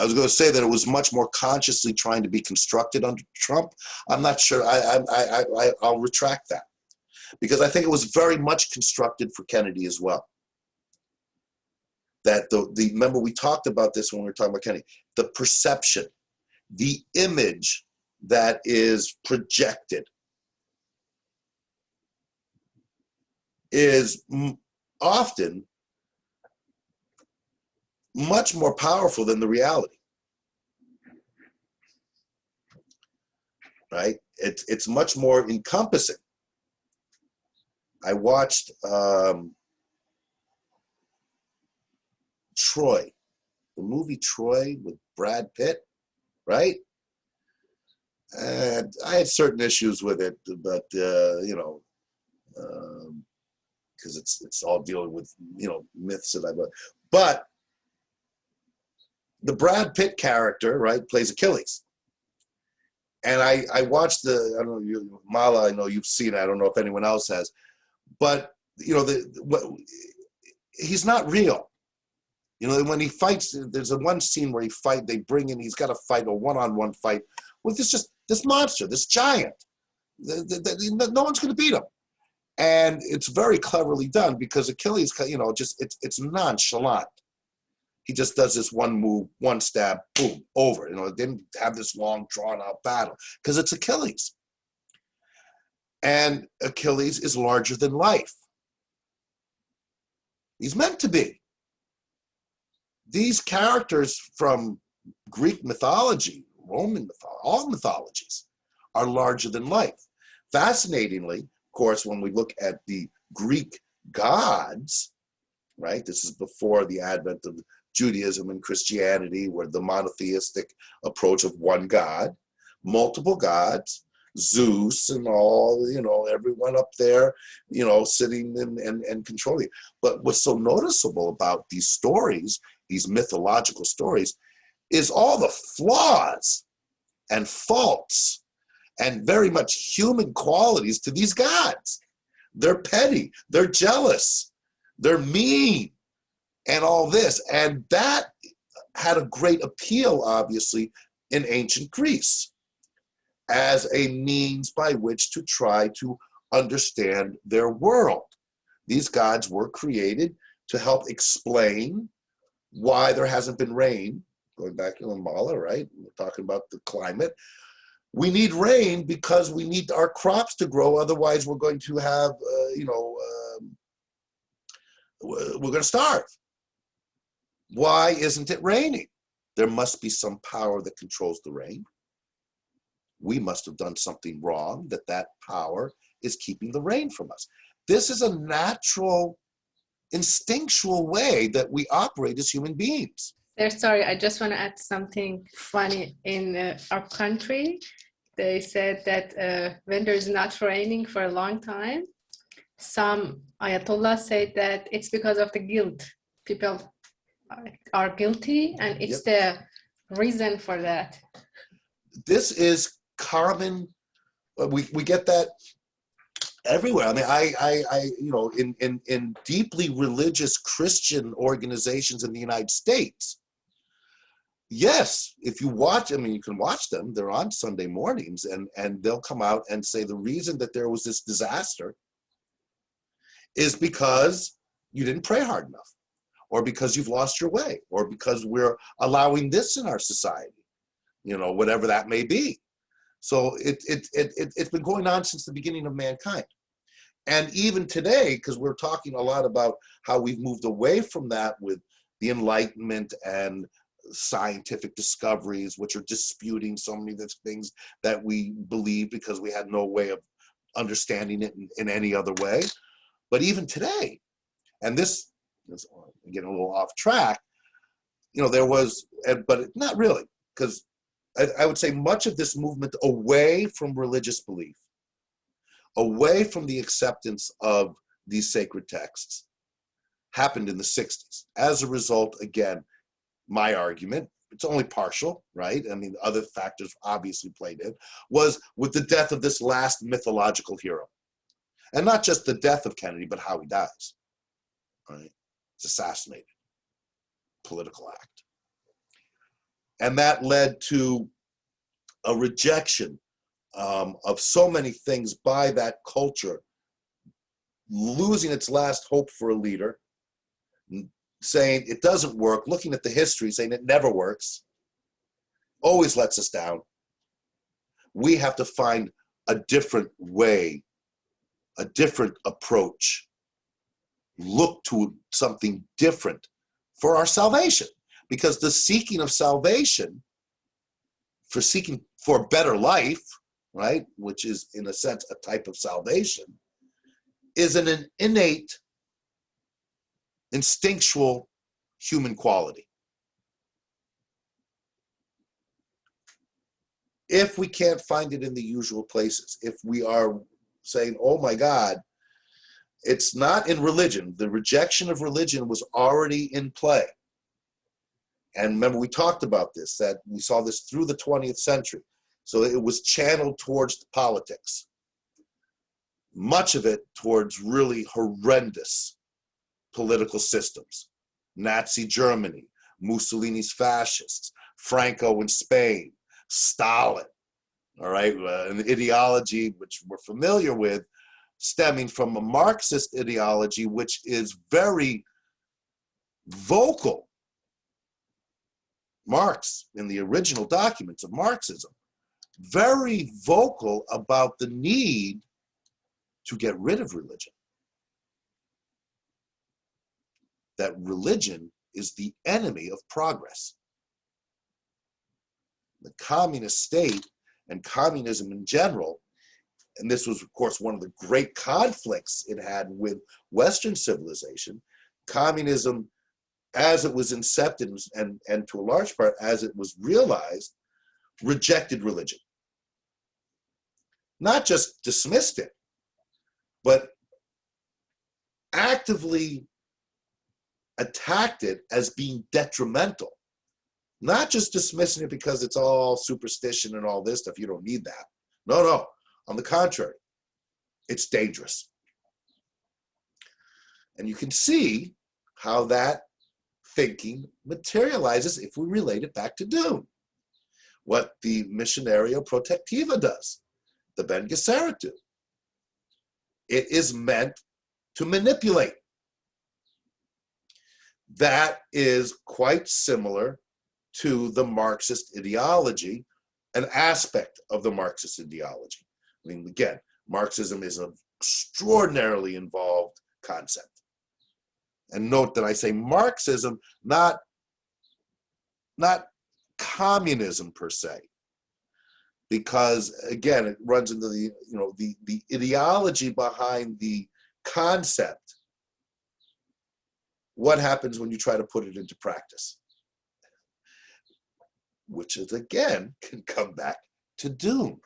was going to say that it was much more consciously trying to be constructed under Trump. I'm not sure. I'll retract that because I think it was very much constructed for Kennedy as well. That remember we talked about this when we were talking about Kennedy, the perception, the image that is projected is often much more powerful than the reality, right? It's much more encompassing. I watched Troy, the movie Troy with Brad Pitt, right? And I had certain issues with it, but you know, because it's all dealing with, you know, myths that but the Brad Pitt character, right, plays Achilles. And I watched I don't know, Mala, I know you've seen it, I don't know if anyone else has, but you know, he's not real. You know, when he fights, there's one scene where he's got to fight a one-on-one fight with this monster, this giant. No one's going to beat him. And it's very cleverly done because Achilles, you know, it's nonchalant. He just does this one move, one stab, boom, over. You know, it didn't have this long, drawn-out battle because it's Achilles. And Achilles is larger than life. He's meant to be. These characters from Greek mythology, Roman mythology, all mythologies are larger than life. Fascinatingly, of course, when we look at the Greek gods, right? This is before the advent of Judaism and Christianity, where the monotheistic approach of one God, multiple gods, Zeus and all, you know, everyone up there, you know, sitting and controlling. But what's so noticeable about these stories, these mythological stories, is all the flaws and faults and very much human qualities to these gods. They're petty, they're jealous, they're mean, and all this. And that had a great appeal, obviously, in ancient Greece as a means by which to try to understand their world. These gods were created to help explain why there hasn't been rain. Going back to Mala, right? We're talking about the climate. We need rain because we need our crops to grow. Otherwise, we're going to have, we're going to starve. Why isn't it raining? There must be some power that controls the rain. We must have done something wrong that power is keeping the rain from us. This is a natural, instinctual way that we operate as human beings. Sorry, I just want to add something funny. In our country, they said that when there's not raining for a long time, some Ayatollah said that it's because of the guilt. People are guilty, and it's the reason for that. This is common. We get that everywhere. I mean, I you know, in deeply religious Christian organizations in the United States, yes, if you watch, I mean, you can watch them. They're on Sunday mornings, and they'll come out and say the reason that there was this disaster is because you didn't pray hard enough, or because you've lost your way, or because we're allowing this in our society, you know, whatever that may be. So it's been going on since the beginning of mankind. And even today, because we're talking a lot about how we've moved away from that with the Enlightenment and scientific discoveries, which are disputing so many of the things that we believe because we had no way of understanding it in any other way. But even today, and this is getting a little off track, you know, there was, but not really, because I would say much of this movement away from religious belief, away from the acceptance of these sacred texts, happened in the 60s. As a result, again, my argument, it's only partial, right? I mean, other factors obviously played in, was with the death of this last mythological hero. And not just the death of Kennedy, but how he dies, right? He's assassinated, political act. And that led to a rejection of so many things by that culture, losing its last hope for a leader, saying it doesn't work, looking at the history, saying it never works, always lets us down. We have to find a different way, a different approach, look to something different for our salvation. Because the seeking of salvation, for seeking for a better life, right, which is in a sense a type of salvation, is an innate, instinctual human quality. If we can't find it in the usual places, if we are saying, oh my God, it's not in religion. The rejection of religion was already in play. And remember, we talked about this, that we saw this through the 20th century. So it was channeled towards politics. Much of it towards really horrendous political systems. Nazi Germany, Mussolini's fascists, Franco in Spain, Stalin, all right? An ideology which we're familiar with, stemming from a Marxist ideology, which is very vocal. Marx, in the original documents of Marxism, very vocal about the need to get rid of religion. That religion is the enemy of progress. The communist state and communism in general, and this was, of course, one of the great conflicts it had with Western civilization, communism, as it was incepted and to a large part as it was realized, rejected religion. Not just dismissed it, but actively attacked it as being detrimental. Not just dismissing it because it's all superstition and all this stuff, you don't need that. No, on the contrary, it's dangerous. And you can see how that thinking materializes if we relate it back to Dune. What the Missionario Protectiva does, the Ben Gesserit do. It is meant to manipulate. That is quite similar to the Marxist ideology, an aspect of the Marxist ideology. I mean, again, Marxism is an extraordinarily involved concept. And note that I say Marxism, not communism per se, because again, it runs into the ideology behind the concept. What happens when you try to put it into practice? Which is, again, can come back to Dune.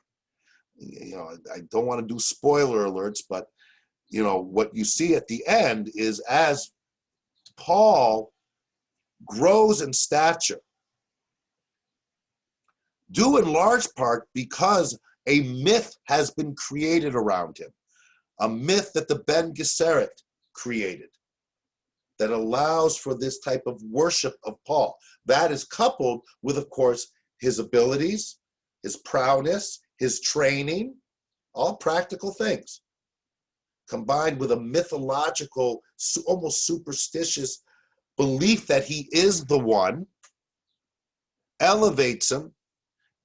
I don't want to do spoiler alerts, but what you see at the end is as Paul grows in stature, due in large part because a myth has been created around him, a myth that the Ben Gesserit created that allows for this type of worship of Paul. That is coupled with, of course, his abilities, his prowess, his training, all practical things, combined with a mythological, almost superstitious belief that he is the one, elevates him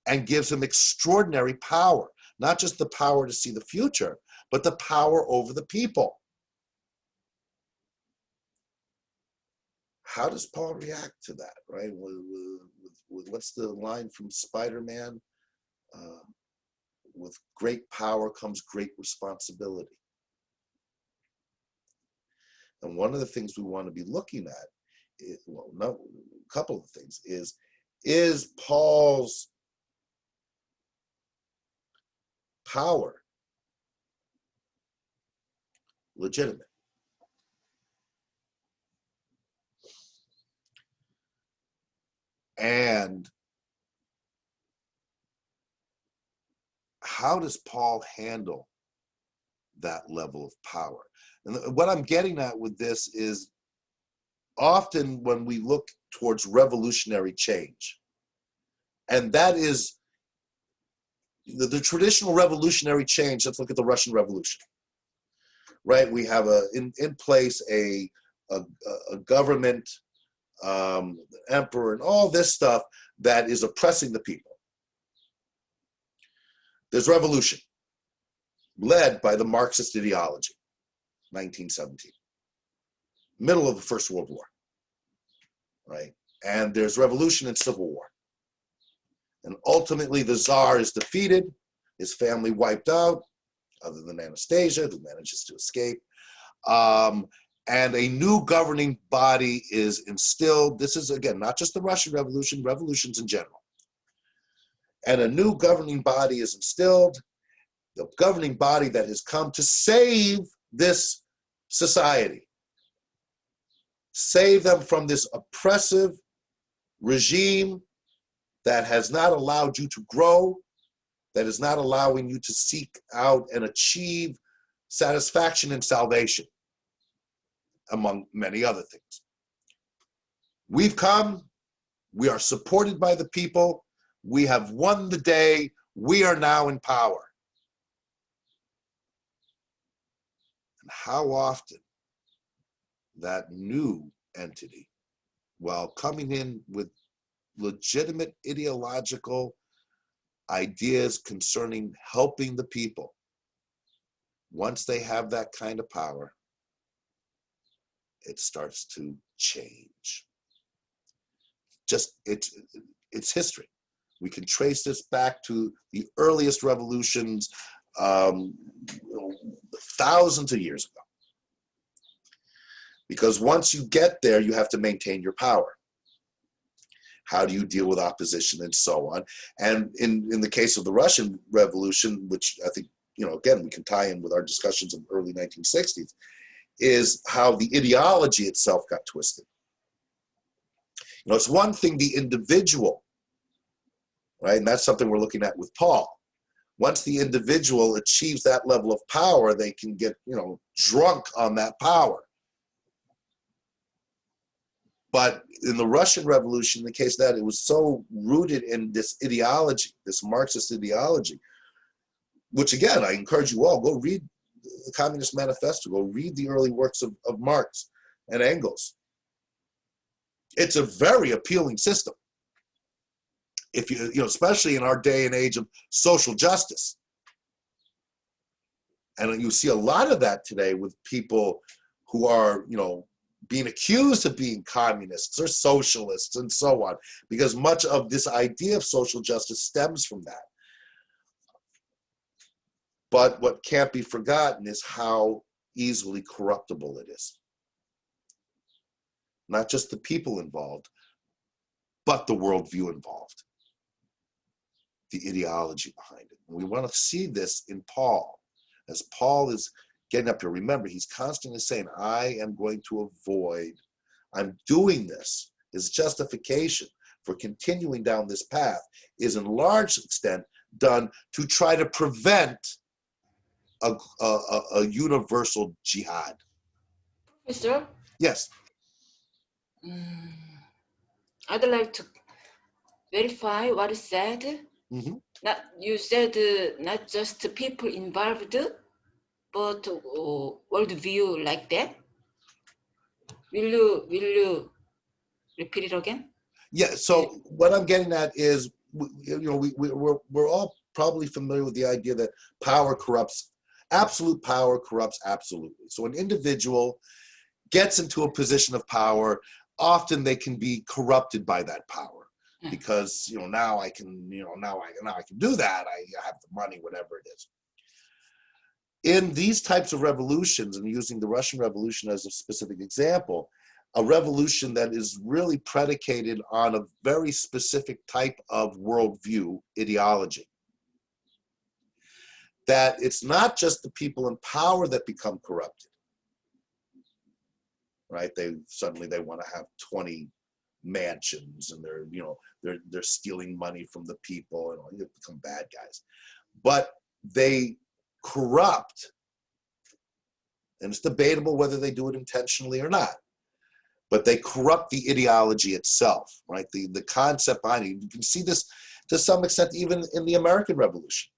and gives him extraordinary power. Not just the power to see the future, but the power over the people. How does Paul react to that, right? What's the line from Spider-Man? With great power comes great responsibility. And one of the things we want to be looking at, a couple of things, is Paul's power legitimate. And how does Paul handle that level of power? And what I'm getting at with this is often when we look towards revolutionary change, and that is the traditional revolutionary change. Let's look at the Russian Revolution, right? We have in place a government, emperor, and all this stuff that is oppressing the people. There's revolution, led by the Marxist ideology, 1917, middle of the First World War, right? And there's revolution and civil war. And ultimately the Tsar is defeated, his family wiped out, other than Anastasia, who manages to escape. And a new governing body is instilled. This is, again, not just the Russian Revolution, revolutions in general. And a new governing body is instilled, the governing body that has come to save this society, save them from this oppressive regime that has not allowed you to grow, that is not allowing you to seek out and achieve satisfaction and salvation, among many other things. We've come, we are supported by the people, we have won the day, we are now in power. And how often that new entity, while coming in with legitimate ideological ideas concerning helping the people, once they have that kind of power, it starts to change. It's history. We can trace this back to the earliest revolutions, thousands of years ago. Because once you get there, you have to maintain your power. How do you deal with opposition and so on? And in the case of the Russian Revolution, which I think, again, we can tie in with our discussions of the early 1960s, is how the ideology itself got twisted. It's one thing, the individual, right? And that's something we're looking at with Paul. Once the individual achieves that level of power, they can get, drunk on that power. But in the Russian Revolution, in the case of that, it was so rooted in this ideology, this Marxist ideology, which again, I encourage you all, go read the Communist Manifesto, go read the early works of Marx and Engels. It's a very appealing system. If especially in our day and age of social justice. And you see a lot of that today with people who are, being accused of being communists or socialists and so on, because much of this idea of social justice stems from that. But what can't be forgotten is how easily corruptible it is. Not just the people involved, but the worldview involved, the ideology behind it. And we want to see this in Paul, as Paul is getting up here. Remember, he's constantly saying, I am going to avoid, I'm doing this. His justification for continuing down this path is in large extent done to try to prevent a universal jihad. Professor? Yes. I'd like to verify what is said. Mm-hmm. You said not just people involved, but worldview like that. Will you repeat it again? Yeah. So what I'm getting at is, we're all probably familiar with the idea that power corrupts. Absolute power corrupts absolutely. So an individual gets into a position of power. Often they can be corrupted by that power because now I can now I can do that. I have the money, whatever it is. In these types of revolutions, and using the Russian Revolution as a specific example, a revolution that is really predicated on a very specific type of worldview, ideology. that it's not just the people in power that become corrupted, right? They want to have 20 mansions, and they're stealing money from the people, and they become bad guys. But they corrupt, and it's debatable whether they do it intentionally or not, but they corrupt the ideology itself, right? The concept behind it. You can see this to some extent even in the American Revolution,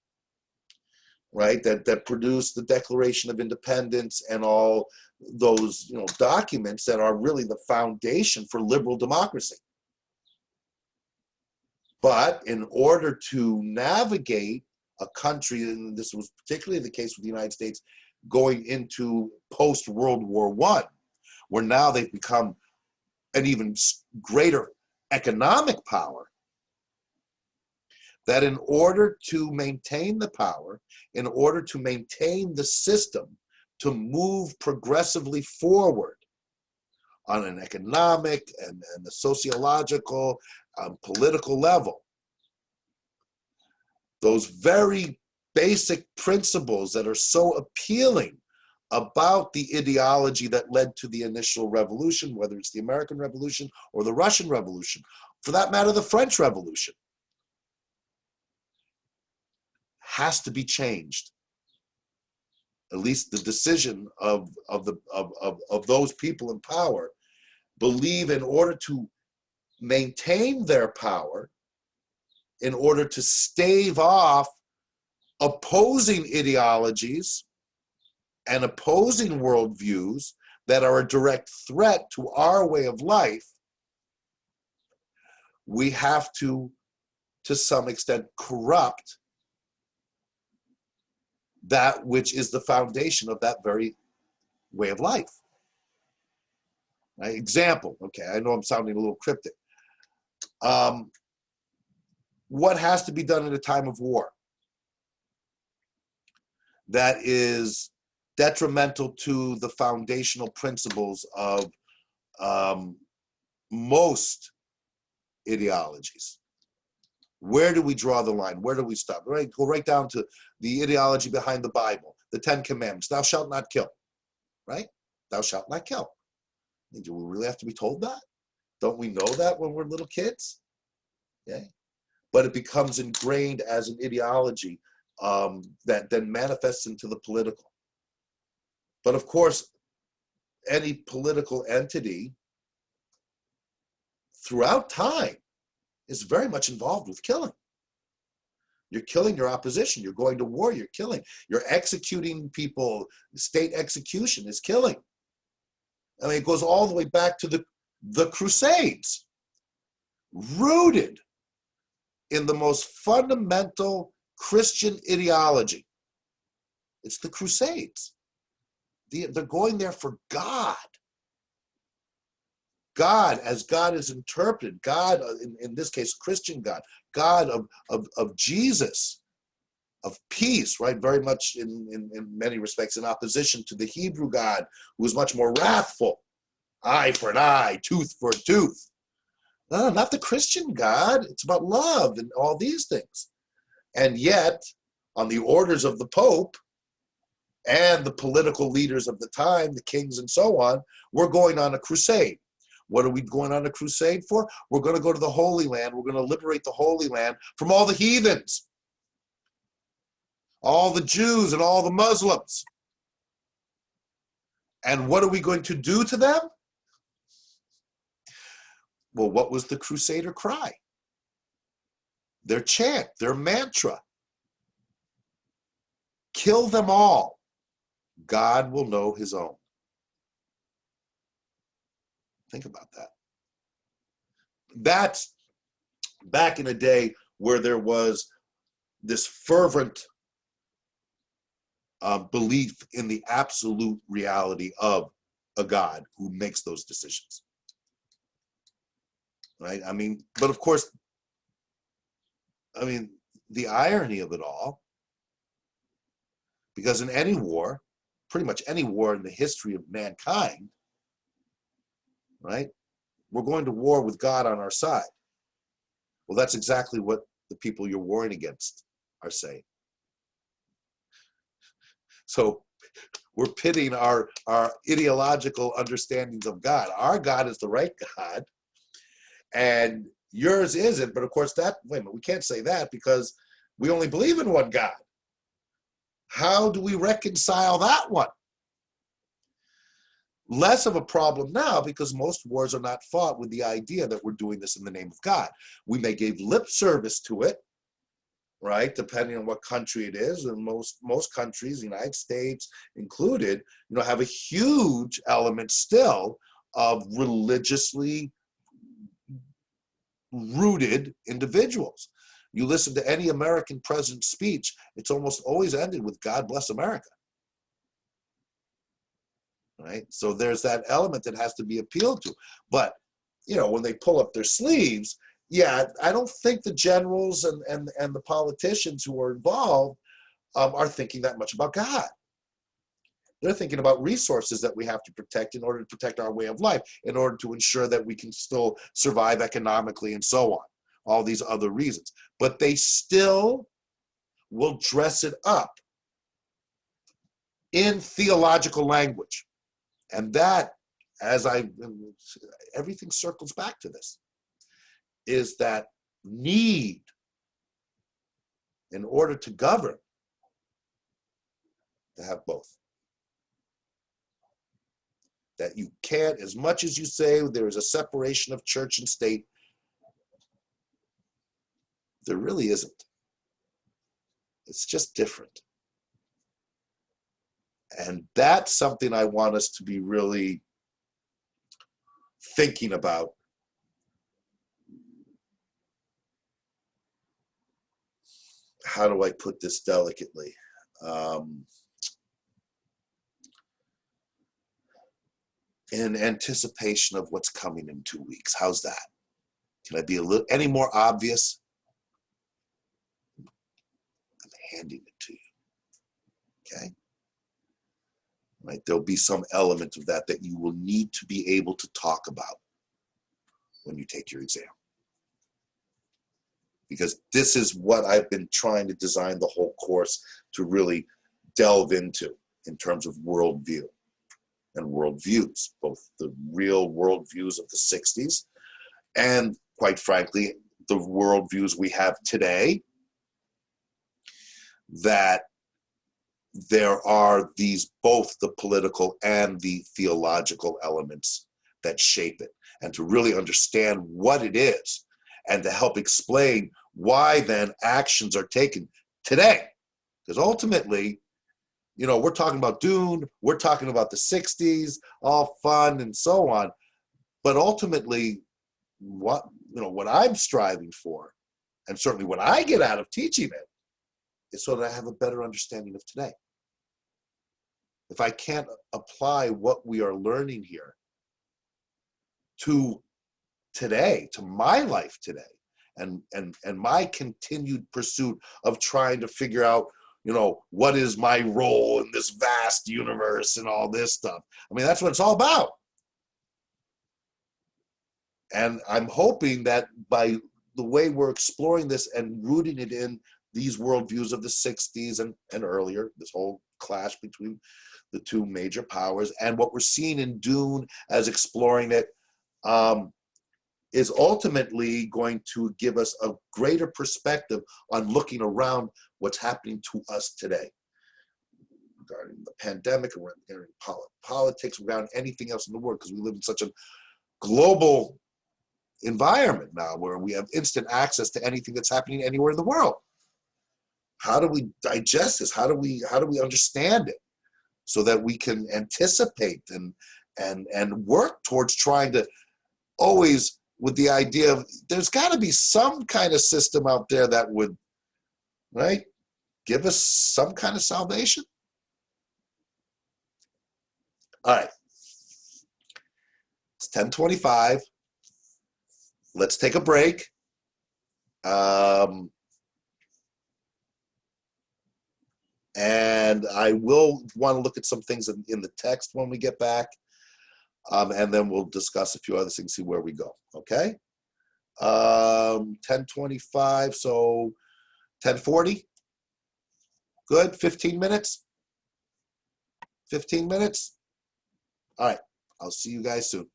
right? That produced the Declaration of Independence and all those documents that are really the foundation for liberal democracy. But in order to navigate a country, and this was particularly the case with the United States, going into post-World War I, where now they've become an even greater economic power, that in order to maintain the power, in order to maintain the system, to move progressively forward on an economic and a sociological, political level, those very basic principles that are so appealing about the ideology that led to the initial revolution, whether it's the American Revolution or the Russian Revolution, for that matter, the French Revolution, has to be changed. At least the decision of those people in power believe in order to maintain their power, in order to stave off opposing ideologies and opposing worldviews that are a direct threat to our way of life, we have to some extent, corrupt that which is the foundation of that very way of life. Right? Example, okay, I know I'm sounding a little cryptic. What has to be done in a time of war that is detrimental to the foundational principles of most ideologies? Where do we draw the line? Where do we stop? Right, go right down to the ideology behind the Bible, the 10 Commandments. Thou shalt not kill, right? Thou shalt not kill. Do we really have to be told that? Don't we know that when we're little kids? Okay. But it becomes ingrained as an ideology that then manifests into the political. But of course, any political entity throughout time is very much involved with killing. You're killing your opposition. You're going to war. You're killing. You're executing people. State execution is killing. I mean, it goes all the way back to the Crusades, rooted in the most fundamental Christian ideology. It's the Crusades. They're going there for God. God, as God is interpreted, God, in this case, Christian God, God of Jesus, of peace, right? Very much in many respects in opposition to the Hebrew God, who is much more wrathful. Eye for an eye, tooth for a tooth. No, not the Christian God. It's about love and all these things. And yet, on the orders of the Pope and the political leaders of the time, the kings and so on, we're going on a crusade. What are we going on a crusade for? We're going to go to the Holy Land. We're going to liberate the Holy Land from all the heathens, all the Jews and all the Muslims. And what are we going to do to them? Well, what was the Crusader cry? Their chant, their mantra. Kill them all. God will know his own. Think about that. That's back in a day where there was this fervent belief in the absolute reality of a God who makes those decisions. Right? I mean, but of course, I mean, the irony of it all, because in any war, pretty much any war in the history of mankind, right? We're going to war with God on our side. Well, that's exactly what the people you're warring against are saying. So we're pitting our ideological understandings of God. Our God is the right God, and yours isn't. But of course, wait a minute, we can't say that because we only believe in one God. How do we reconcile that one? Less of a problem now because most wars are not fought with the idea that we're doing this in the name of God. We may give lip service to it, right? Depending on what country it is, and most countries, the United States included, have a huge element still of religiously rooted individuals. You listen to any American president's speech, it's almost always ended with "God bless America." Right? So there's that element that has to be appealed to. But, when they pull up their sleeves, I don't think the generals and the politicians who are involved are thinking that much about God. They're thinking about resources that we have to protect in order to protect our way of life, in order to ensure that we can still survive economically and so on, all these other reasons. But they still will dress it up in theological language. And that, everything circles back to this, is that need in order to govern to have both. That you can't, as much as you say there is a separation of church and state, there really isn't. It's just different. And that's something I want us to be really thinking about. How do I put this delicately? In anticipation of what's coming in 2 weeks. How's that? Can I be any more obvious? I'm handing it to you. Okay? Right? There'll be some element of that you will need to be able to talk about when you take your exam. Because this is what I've been trying to design the whole course to really delve into in terms of worldview and worldviews, both the real worldviews of the 60s and, quite frankly, the worldviews we have today, that there are both the political and the theological elements that shape it, and to really understand what it is, and to help explain why then actions are taken today. Because ultimately, we're talking about Dune, we're talking about the 60s, all fun and so on. But ultimately, what I'm striving for, and certainly what I get out of teaching it, is so that I have a better understanding of today. If I can't apply what we are learning here to today, to my life today, and my continued pursuit of trying to figure out, what is my role in this vast universe and all this stuff. I mean, that's what it's all about. And I'm hoping that by the way we're exploring this and rooting it in these worldviews of the 60s and earlier, this whole clash between the two major powers, and what we're seeing in Dune as exploring it, is ultimately going to give us a greater perspective on looking around what's happening to us today, regarding the pandemic, regarding politics, around anything else in the world, because we live in such a global environment now where we have instant access to anything that's happening anywhere in the world. How do we digest this? How do we understand it so that we can anticipate and work towards trying to always, with the idea of there's got to be some kind of system out there that would, right, give us some kind of salvation? All right. It's 10:25. Let's take a break. And I will want to look at some things in the text when we get back. And then we'll discuss a few other things, see where we go. Okay? 10:25, so 10:40. Good, 15 minutes. 15 minutes? All right. I'll see you guys soon.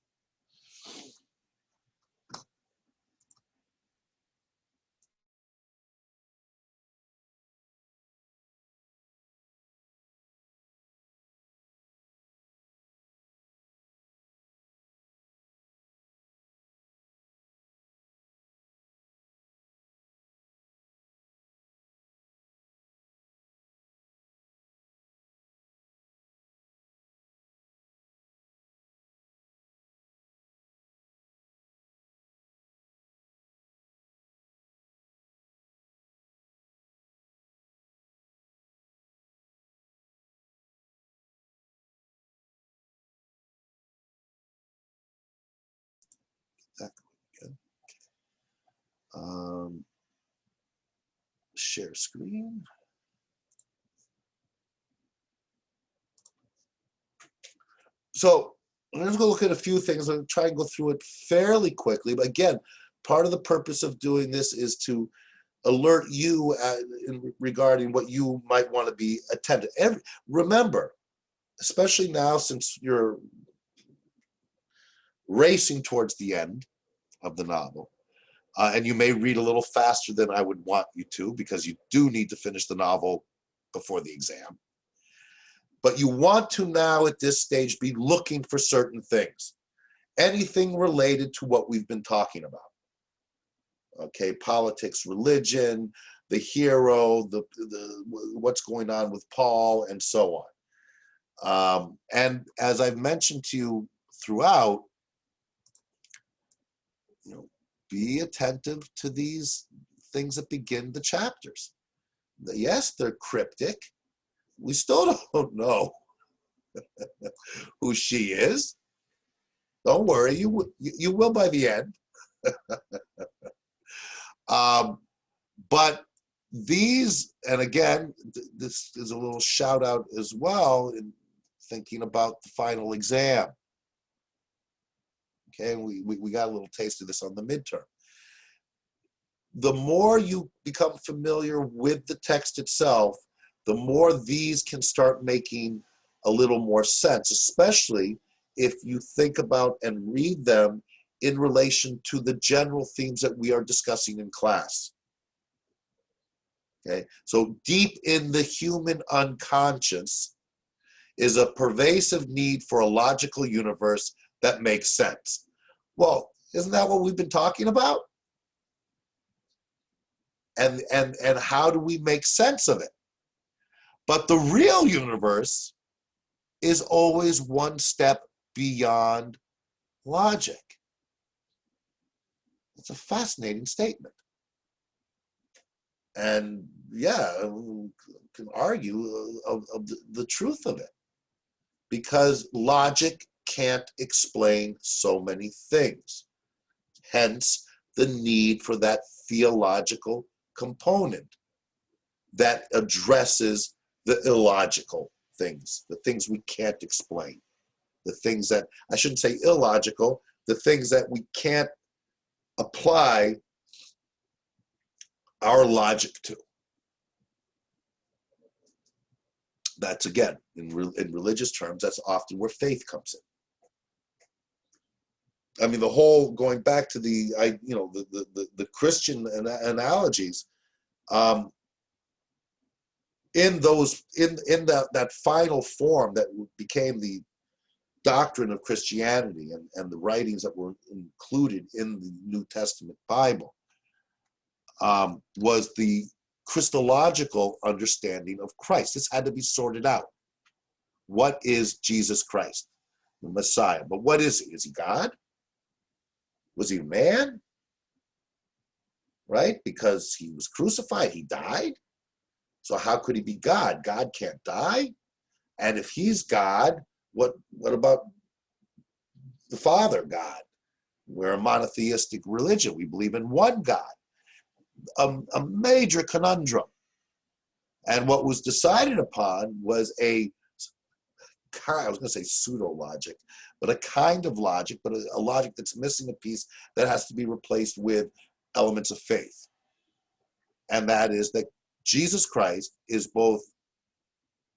That good. Share screen. So let's go look at a few things. I'm try and go through it fairly quickly. But again, part of the purpose of doing this is to alert you regarding what you might want to be attentive. Remember, especially now since you're racing towards the end of the novel, and you may read a little faster than I would want you to, because you do need to finish the novel before the exam. But you want to now at this stage be looking for certain things. Anything related to what we've been talking about. Okay, politics, religion, the hero, the what's going on with Paul, and so on. And as I've mentioned to you throughout, be attentive to these things that begin the chapters. Yes, they're cryptic. We still don't know who she is. Don't worry, you will by the end. But these, and again, this is a little shout out as well in thinking about the final exam. Okay, we got a little taste of this on the midterm. The more you become familiar with the text itself, the more these can start making a little more sense, especially if you think about and read them in relation to the general themes that we are discussing in class. Okay, so deep in the human unconscious is a pervasive need for a logical universe that makes sense. Well, isn't that what we've been talking about? And how do we make sense of it? But the real universe is always one step beyond logic. It's a fascinating statement. And yeah, can argue of the truth of it, because logic can't explain so many things. Hence the need for that theological component that addresses the illogical things, the things we can't explain, the things that, I shouldn't say illogical, the things that we can't apply our logic to. That's, again, in religious terms, that's often where faith comes in. I mean, the whole, going back to the Christian analogies, in that final form that became the doctrine of Christianity and the writings that were included in the New Testament Bible, was the Christological understanding of Christ. This had to be sorted out. What is Jesus Christ, the Messiah? But what is he? Is he God? Was he a man? Right? Because he was crucified, he died. So how could he be God? God can't die. And if he's God, what about the Father God? We're a monotheistic religion. We believe in one God. A major conundrum. And what was decided upon was I was going to say pseudo-logic, but a kind of logic, but a logic that's missing a piece that has to be replaced with elements of faith. And that is that Jesus Christ is both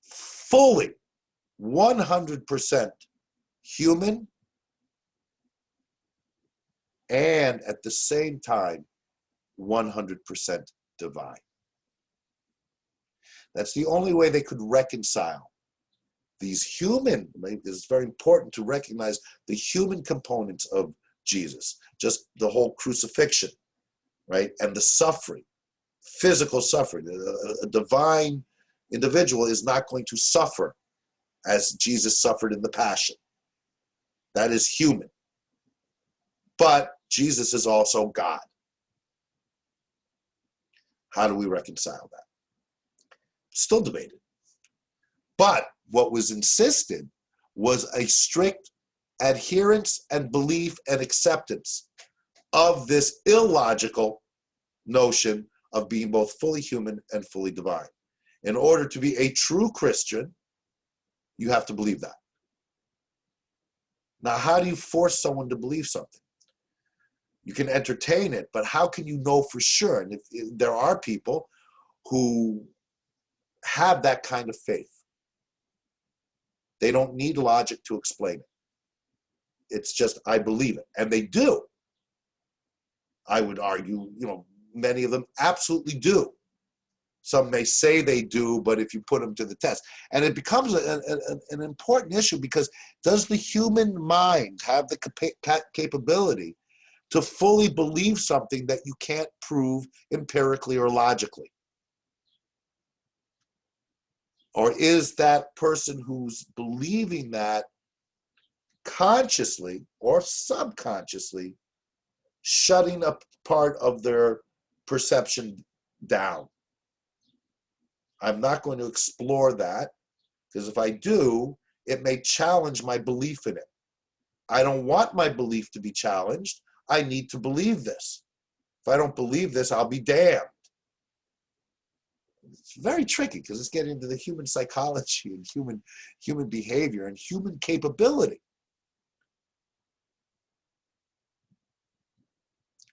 fully 100% human and at the same time 100% divine. That's the only way they could reconcile these human. It's very important to recognize the human components of Jesus, just the whole crucifixion, right? And the suffering, physical suffering. A divine individual is not going to suffer as Jesus suffered in the Passion. That is human. But Jesus is also God. How do we reconcile that? Still debated. But what was insisted was a strict adherence and belief and acceptance of this illogical notion of being both fully human and fully divine. In order to be a true Christian, you have to believe that. Now, how do you force someone to believe something? You can entertain it, but how can you know for sure? And if there are people who have that kind of faith, they don't need logic to explain it. It's just, I believe it. And they do. I would argue, many of them absolutely do. Some may say they do, but if you put them to the test. And it becomes an important issue, because does the human mind have the capability to fully believe something that you can't prove empirically or logically? Or is that person who's believing that consciously or subconsciously shutting a part of their perception down? I'm not going to explore that, because if I do, it may challenge my belief in it. I don't want my belief to be challenged. I need to believe this. If I don't believe this, I'll be damned. It's very tricky, because it's getting into the human psychology and human behavior and human capability.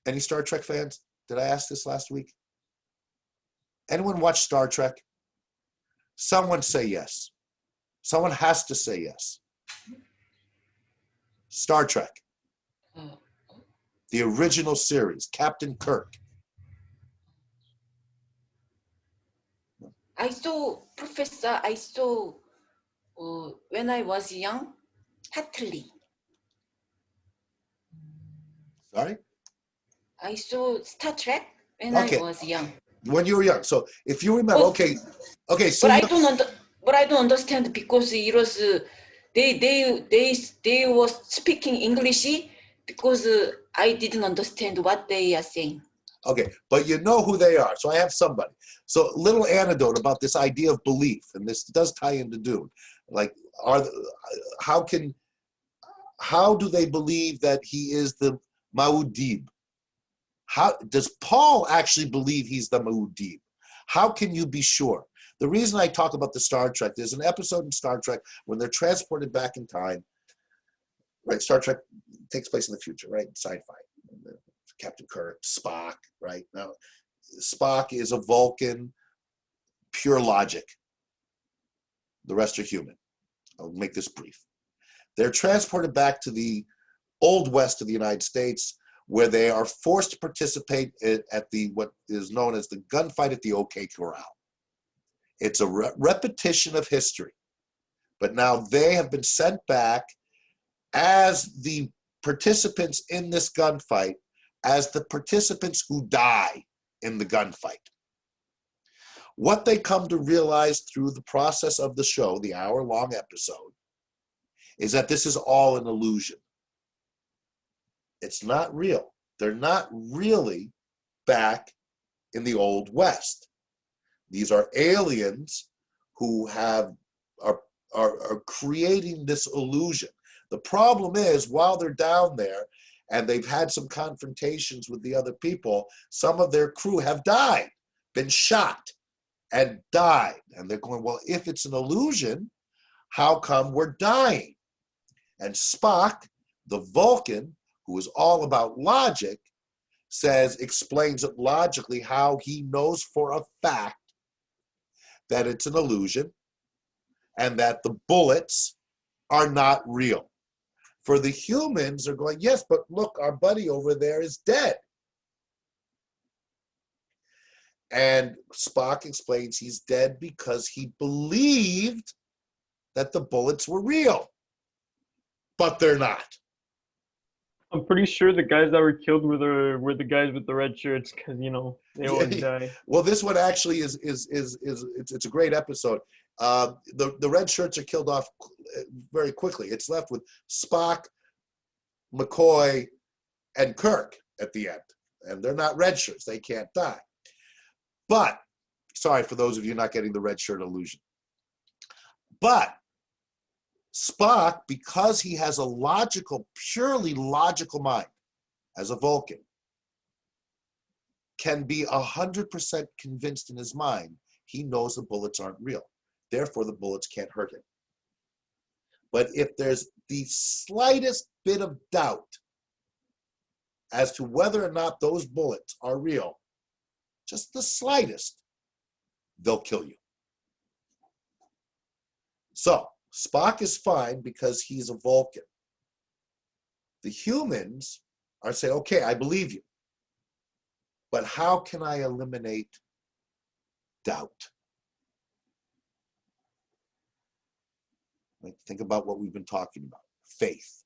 Any Star Trek fans? Did I ask this last week? Anyone watch Star Trek? Someone say yes. Someone has to say yes. Star Trek. The original series, Captain Kirk. I saw, Professor, when I was young, Hartley. Sorry? I saw Star Trek when Okay. I was young. When you were young. So if you remember, okay. So But I don't understand, because it was they were speaking English, because I didn't understand what they are saying. Okay, but you know who they are. So I have somebody. So a little anecdote about this idea of belief, and this does tie into Dune. Like, how do they believe that he is the Muad'Dib? How does Paul actually believe he's the Muad'Dib? How can you be sure? The reason I talk about the Star Trek, there's an episode in Star Trek when they're transported back in time. Right, Star Trek takes place in the future, right? Sci-fi. Captain Kirk, Spock, right? Now, Spock is a Vulcan, pure logic. The rest are human. I'll make this brief. They're transported back to the Old West of the United States, where they are forced to participate at what is known as the gunfight at the OK Corral. It's a repetition of history. But now they have been sent back as the participants in this gunfight, as the participants who die in the gunfight. What they come to realize through the process of the show, the hour-long episode, is that this is all an illusion. It's not real. They're not really back in the Old West. These are aliens who are creating this illusion. The problem is, while they're down there and they've had some confrontations with the other people, some of their crew have died, been shot and died. And they're going, well, if it's an illusion, how come we're dying? And Spock, the Vulcan, who is all about logic, explains it logically how he knows for a fact that it's an illusion, and that the bullets are not real. For the humans, they're going, yes, but look, our buddy over there is dead. And Spock explains he's dead because he believed that the bullets were real, but they're not. I'm pretty sure the guys that were killed were the guys with the red shirts, because they always die. Well, this one actually is it's a great episode. The red shirts are killed off very quickly. It's left with Spock, McCoy, and Kirk at the end, and they're not red shirts. They can't die. But sorry for those of you not getting the red shirt illusion. But Spock, because he has a purely logical mind, as a Vulcan, can be 100% convinced in his mind he knows the bullets aren't real. Therefore, the bullets can't hurt him. But if there's the slightest bit of doubt as to whether or not those bullets are real, just the slightest, they'll kill you. So, Spock is fine because he's a Vulcan. The humans are saying, okay, I believe you. But how can I eliminate doubt? Like, think about what we've been talking about. Faith.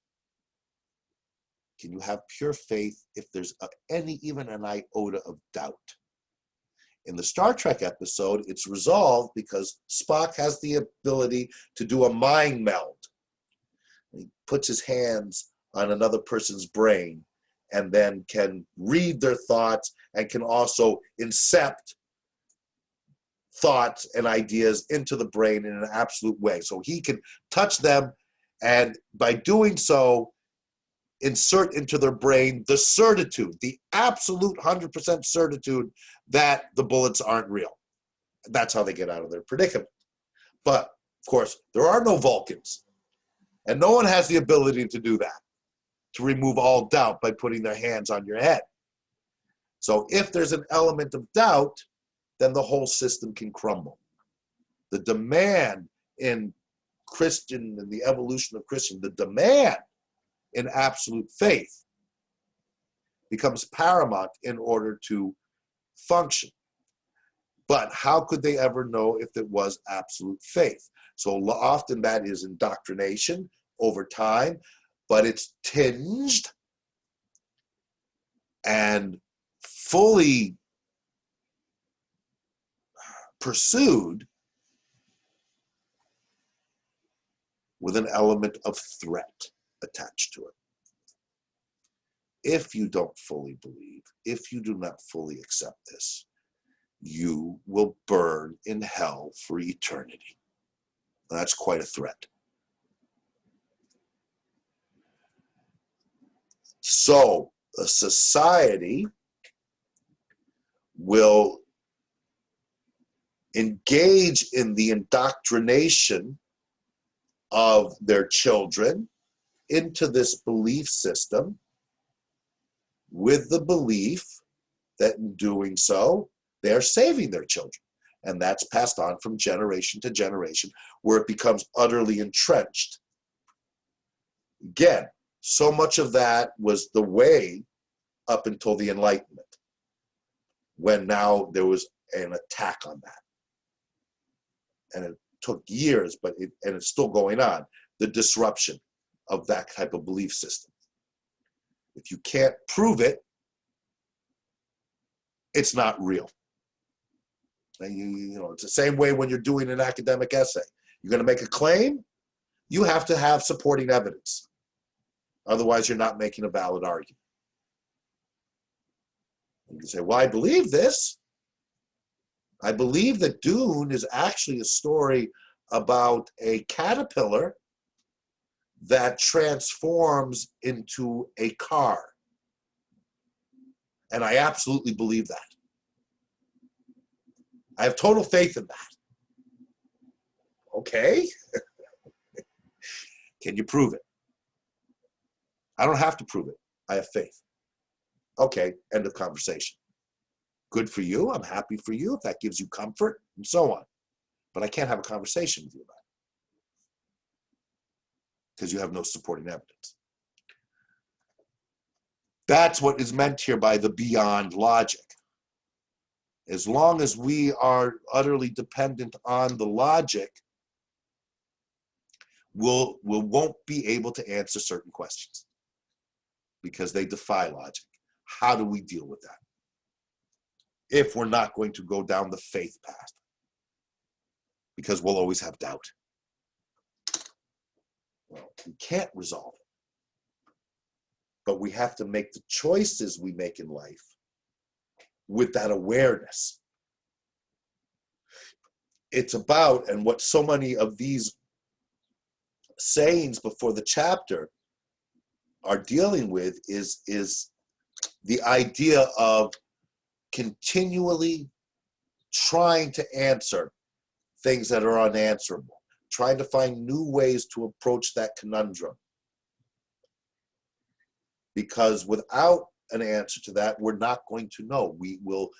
Can you have pure faith if there's even an iota of doubt? In the Star Trek episode, it's resolved because Spock has the ability to do a mind meld. He puts his hands on another person's brain and then can read their thoughts and can also incept thoughts and ideas into the brain in an absolute way. So he can touch them, and by doing so, insert into their brain the certitude, the absolute 100% certitude that the bullets aren't real. That's how they get out of their predicament. But, of course, there are no Vulcans, and no one has the ability to do that, to remove all doubt by putting their hands on your head. So if there's an element of doubt, then the whole system can crumble. The demand in the evolution of Christian, the demand in absolute faith becomes paramount in order to function. But how could they ever know if it was absolute faith? So often that is indoctrination over time, but it's tinged and fully pursued with an element of threat attached to it. If you don't fully believe, if you do not fully accept this, you will burn in hell for eternity. That's quite a threat. So a society will engage in the indoctrination of their children into this belief system with the belief that in doing so, they're saving their children. And that's passed on from generation to generation, where it becomes utterly entrenched. Again, so much of that was the way up until the Enlightenment, when now there was an attack on that. And it took years, but it's still going on, the disruption of that type of belief system. If you can't prove it, it's not real. And you know, it's the same way when you're doing an academic essay. You're going to make a claim, you have to have supporting evidence. Otherwise, you're not making a valid argument. You can say, well, I believe this. I believe that Dune is actually a story about a caterpillar that transforms into a car. And I absolutely believe that. I have total faith in that. Okay. Can you prove it? I don't have to prove it. I have faith. Okay, end of conversation. Good for you. I'm happy for you if that gives you comfort and so on. But I can't have a conversation with you about it. because you have no supporting evidence. That's what is meant here by the beyond logic. As long as we are utterly dependent on the logic, we won't be able to answer certain questions because they defy logic. How do we deal with that if we're not going to go down the faith path? Because we'll always have doubt. Well, we can't resolve it. But we have to make the choices we make in life with that awareness. It's about, and what so many of these sayings before the chapter are dealing with is the idea of continually trying to answer things that are unanswerable, trying to find new ways to approach that conundrum. Because without an answer to that, we're not going to know. We will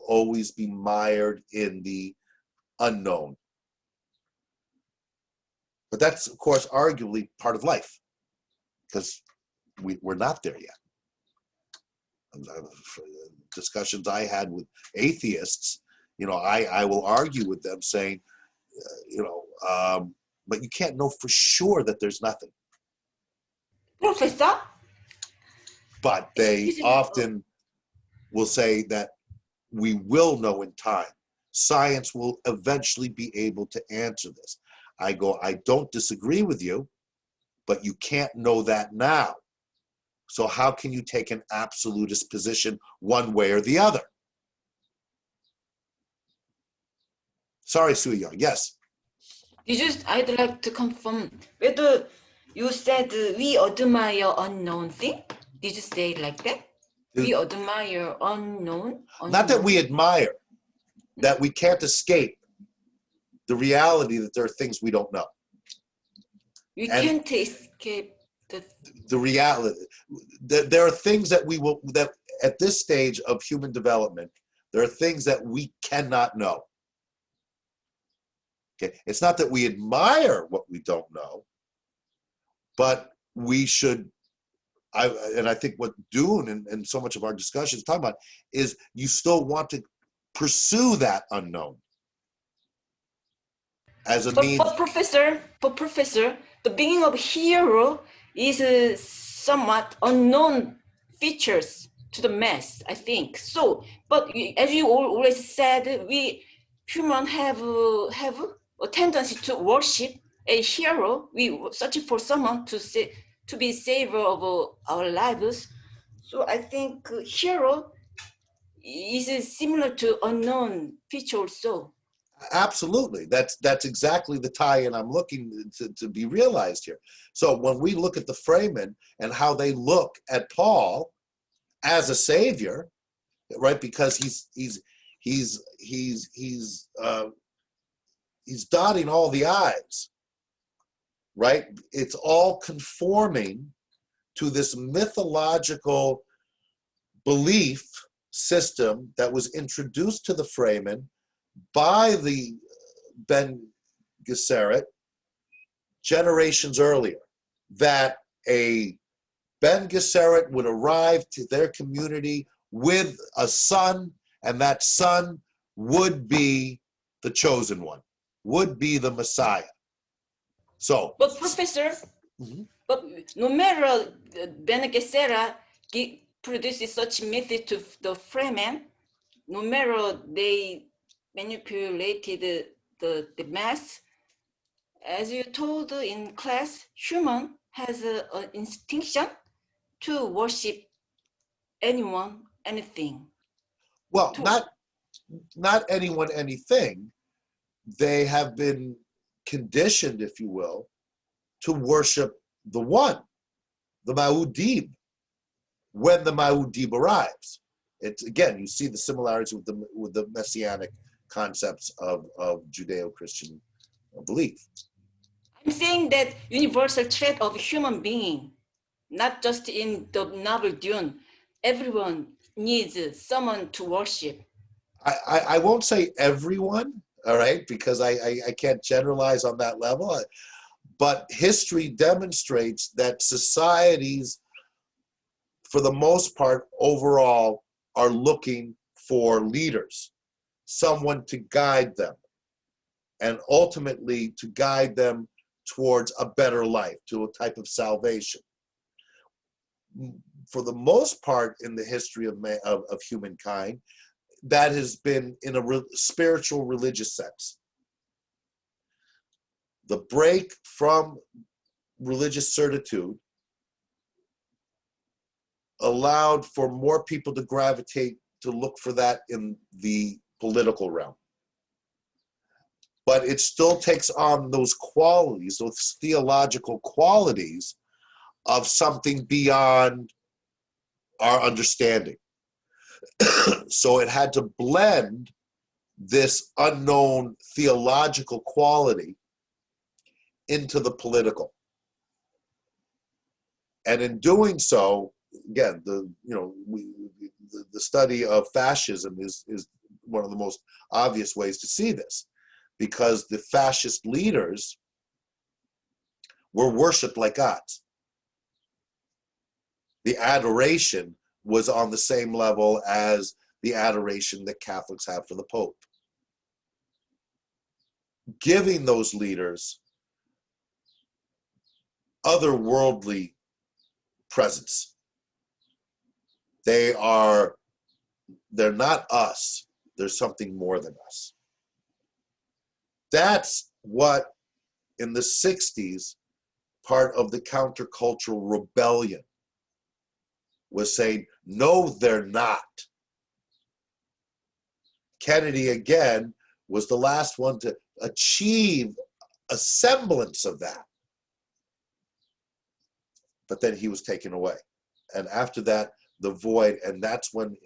always be mired in the unknown. But that's, of course, arguably part of life, because we're not there yet. Discussions I had with atheists, I will argue with them saying, but you can't know for sure that there's nothing. Professor? But they often will say that we will know in time. Science will eventually be able to answer this. I go, I don't disagree with you, but you can't know that now. So how can you take an absolutist position one way or the other? Sorry, Soo-young. Yes. I'd like to confirm whether you said we admire unknown thing. Did you say it like that? We admire unknown? Not that we admire, that we can't escape the reality that there are things we don't know. We can't escape the reality. There are things that that at this stage of human development, there are things that we cannot know. Okay, it's not that we admire what we don't know, but we should. I think what Dune and so much of our discussion is talking about is you still want to pursue that unknown as a means. But professor, the beginning of hero is somewhat unknown features to the mass, I think. So, but as you always said, we humans have a tendency to worship a hero. We search for someone to be savior of our lives. So I think hero is similar to unknown feature also. Absolutely. That's exactly the tie-in I'm looking to be realized here. So when we look at the Fremen and how they look at Paul as a savior, right? Because he's dotting all the I's, right? It's all conforming to this mythological belief system that was introduced to the Fremen by the Ben Gesserit generations earlier, that a Ben Gesserit would arrive to their community with a son, and that son would be the chosen one, would be the Messiah. So, but Professor, but no matter Ben Gesserit produces such method to the Fremen, no matter they manipulated the mass, as you told in class, human has an instinction to worship anyone, anything. Well, not anyone, anything. They have been conditioned, if you will, to worship the one, the Ma'udib, when the Ma'udib arrives. It's, again, you see the similarities with the messianic concepts of Judeo-Christian belief. I'm saying that universal trait of human being, not just in the novel Dune, everyone needs someone to worship. I won't say everyone, all right, because I can't generalize on that level. But history demonstrates that societies, for the most part, overall, are looking for leaders, someone to guide them, and ultimately to guide them towards a better life, to a type of salvation. For the most part in the history of humankind, that has been in a spiritual, religious sense. The break from religious certitude allowed for more people to gravitate to look for that in the political realm. But it still takes on those qualities, those theological qualities of something beyond our understanding. So it had to blend this unknown theological quality into the political. And in doing so, again, the study of fascism is one of the most obvious ways to see this, because the fascist leaders were worshipped like gods. The adoration was on the same level as the adoration that Catholics have for the Pope. Giving those leaders otherworldly presence. They're not us. There's something more than us. That's what, in the 60s, part of the countercultural rebellion was saying, no, they're not. Kennedy, again, was the last one to achieve a semblance of that. But then he was taken away. And after that, the void, and that's when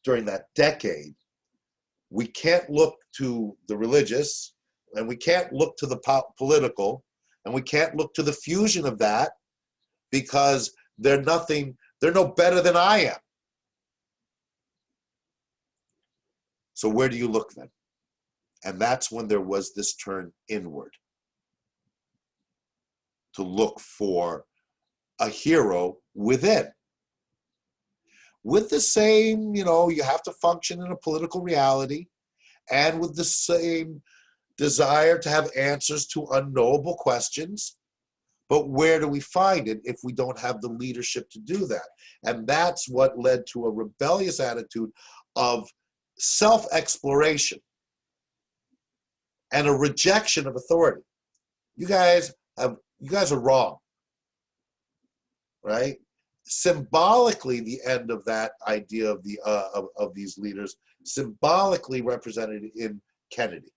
during that decade, we can't look to the religious, and we can't look to the political, and we can't look to the fusion of that, because they're no better than I am. So where do you look then? And that's when there was this turn inward, to look for a hero within. With the same, you have to function in a political reality, and with the same desire to have answers to unknowable questions. But where do we find it if we don't have the leadership to do that? And that's what led to a rebellious attitude of self-exploration and a rejection of authority. You guys are wrong, right? Symbolically, the end of that idea of these leaders, symbolically represented in Kennedy,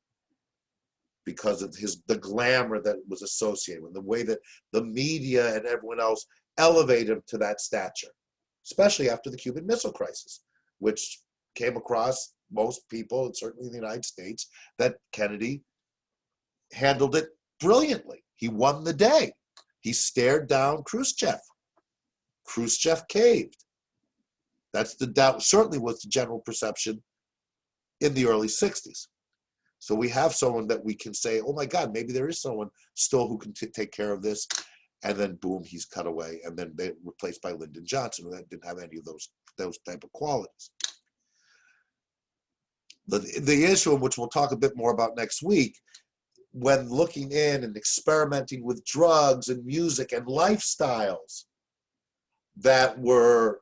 because of the glamour that was associated with the way that the media and everyone else elevated him to that stature, especially after the Cuban Missile Crisis, which came across most people, and certainly in the United States, that Kennedy handled it brilliantly. He won the day. He stared down Khrushchev. Khrushchev caved. That's the doubt, certainly was the general perception in the early 60s. So we have someone that we can say, oh my God, maybe there is someone still who can take care of this. And then boom, he's cut away. And then they're replaced by Lyndon Johnson, who didn't have any of those type of qualities. The issue, which we'll talk a bit more about next week, when looking in and experimenting with drugs and music and lifestyles that were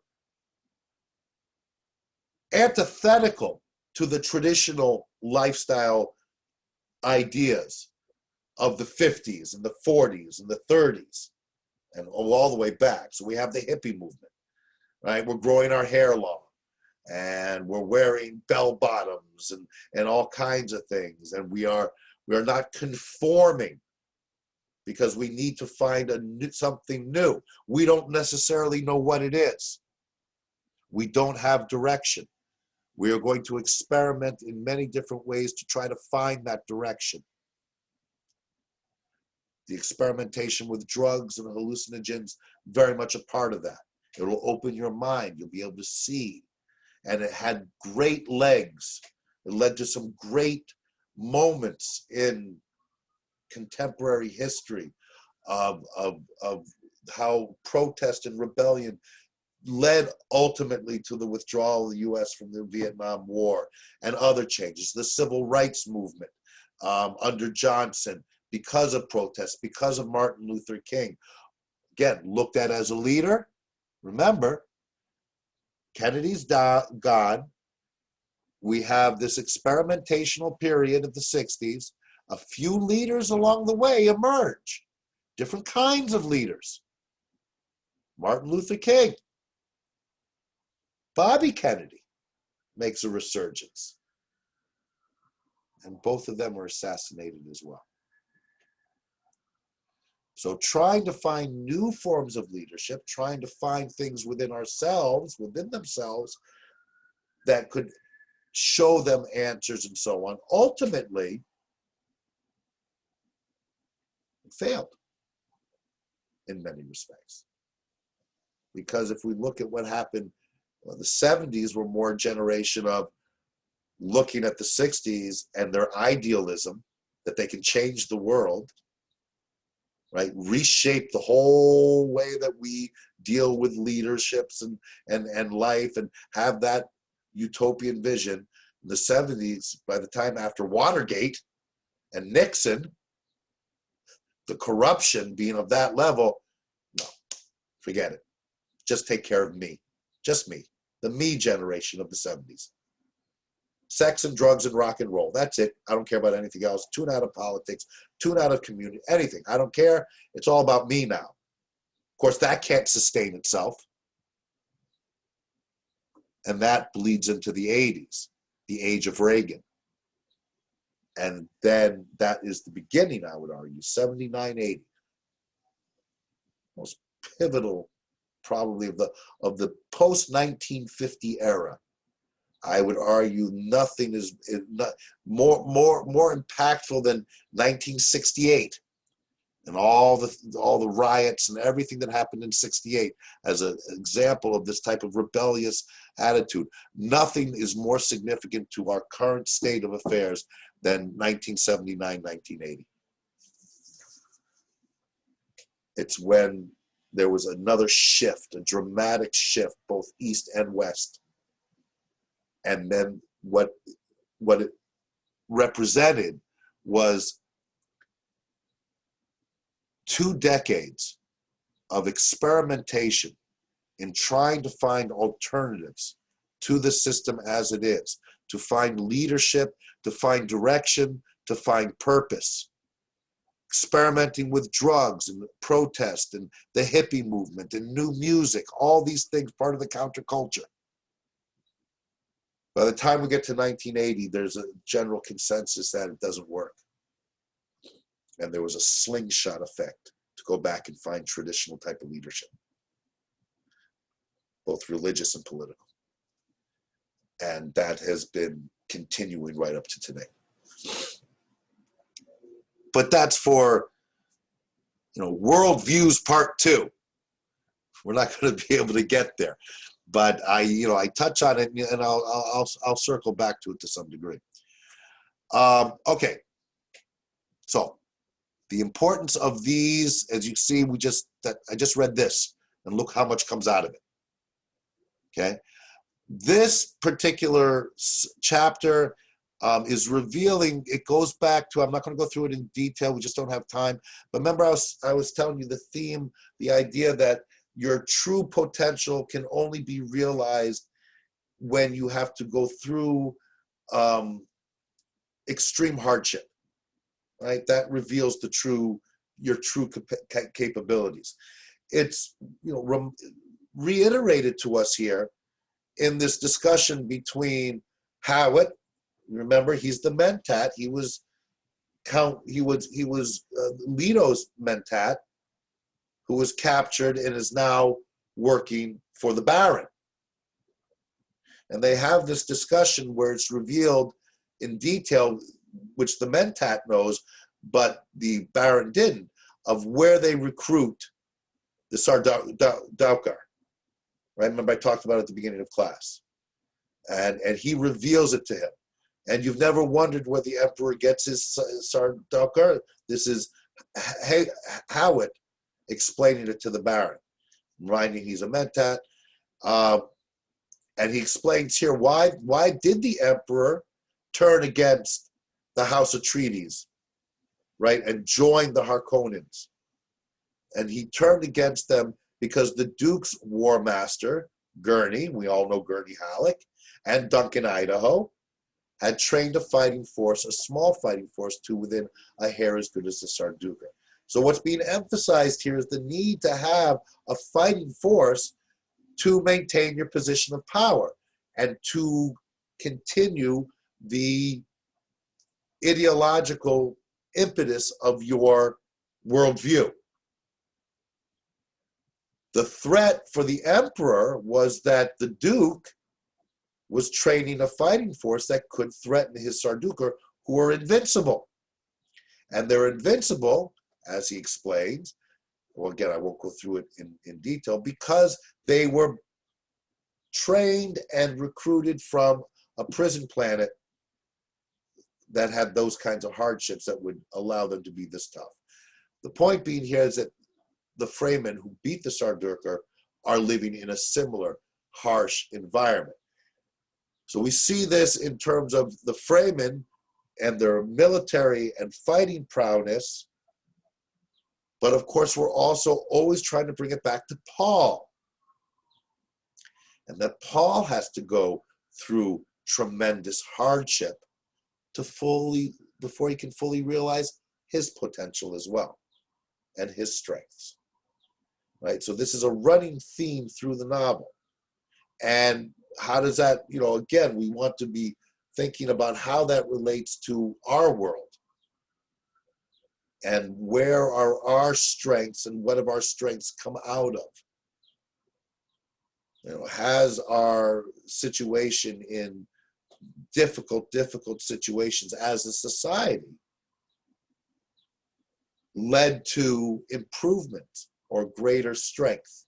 antithetical to the traditional lifestyle ideas of the 50s and the 40s and the 30s and all the way back. So we have the hippie movement, right? We're growing our hair long, and we're wearing bell bottoms and all kinds of things, and we are not conforming because we need to find something new. We don't necessarily know what it is. We don't have direction. We are going to experiment in many different ways to try to find that direction. The experimentation with drugs and hallucinogens, very much a part of that. It will open your mind. You'll be able to see. And it had great legs. It led to some great moments in contemporary history of how protest and rebellion led ultimately to the withdrawal of the U.S. from the Vietnam War and other changes, the civil rights movement under Johnson, because of protests, because of Martin Luther King. Again, looked at as a leader. Remember, Kennedy's gone. We have this experimentational period of the 60s. A few leaders along the way emerge, different kinds of leaders. Martin Luther King, Bobby Kennedy makes a resurgence. And both of them were assassinated as well. So trying to find new forms of leadership, trying to find things within ourselves, within themselves, that could show them answers and so on, ultimately failed in many respects. Because if we look at what happened, well, the 70s were more a generation of looking at the 60s and their idealism that they can change the world, right? Reshape the whole way that we deal with leaderships and life, and have that utopian vision. In the 70s, by the time after Watergate and Nixon, the corruption being of that level, no, forget it. Just take care of me, just me, the me generation of the 70s. Sex and drugs and rock and roll, that's it. I don't care about anything else. Tune out of politics, tune out of community, anything. I don't care. It's all about me now. Of course, that can't sustain itself. And that bleeds into the 80s, the age of Reagan. And then that is the beginning, I would argue, 79, 80. Most pivotal, probably, of the post-1950 era. I would argue nothing is not more impactful than 1968 and all the riots and everything that happened in 68 as an example of this type of rebellious attitude. Nothing is more significant to our current state of affairs than 1979, 1980. It's when there was another shift, a dramatic shift, both East and West. And then what it represented was 2 decades of experimentation in trying to find alternatives to the system as it is, to find leadership, to find direction, to find purpose. Experimenting with drugs and protest and the hippie movement and new music, all these things part of the counterculture. By the time we get to 1980, there's a general consensus that it doesn't work. And there was a slingshot effect to go back and find traditional type of leadership, both religious and political. And that has been continuing right up to today. But that's for, worldviews part 2. We're not going to be able to get there. But I touch on it, and I'll circle back to it to some degree. Okay, so the importance of these, as you see, I just read this, and look how much comes out of it. Okay, this particular chapter is revealing. It goes back to, I'm not going to go through it in detail. We just don't have time. But remember, I was telling you the theme, the idea that your true potential can only be realized when you have to go through extreme hardship, right? That reveals your true capabilities. It's reiterated to us here in this discussion between Howitt. Remember, he's the mentat. He was Leto's mentat, who was captured and is now working for the Baron. And they have this discussion where it's revealed in detail, which the mentat knows, but the Baron didn't, of where they recruit the Sardaukar. Right? Remember I talked about it at the beginning of class. And he reveals it to him. And you've never wondered where the emperor gets his Sardaukar? This is Hawat explaining it to the Baron, reminding he's a Mentat. And he explains here why did the Emperor turn against the House Atreides, right, and join the Harkonnens. And he turned against them because the Duke's War Master, Gurney, we all know Gurney Halleck, and Duncan Idaho had trained a fighting force, a small fighting force, to within a hair as good as the Sardaukar. So what's being emphasized here is the need to have a fighting force to maintain your position of power and to continue the ideological impetus of your worldview. The threat for the Emperor was that the Duke was training a fighting force that could threaten his Sardaukar, who are invincible. And they're invincible, as he explains, well, again, I won't go through it in detail, because they were trained and recruited from a prison planet that had those kinds of hardships that would allow them to be this tough. The point being here is that the Fremen who beat the Sardaukar are living in a similar harsh environment. So we see this in terms of the Fremen and their military and fighting prowess, but of course we're also always trying to bring it back to Paul. And that Paul has to go through tremendous hardship before he can fully realize his potential as well and his strengths. Right? So this is a running theme through the novel. And how does that, again, we want to be thinking about how that relates to our world. And where are our strengths and what have our strengths come out of? Has our situation in difficult situations as a society led to improvement or greater strength?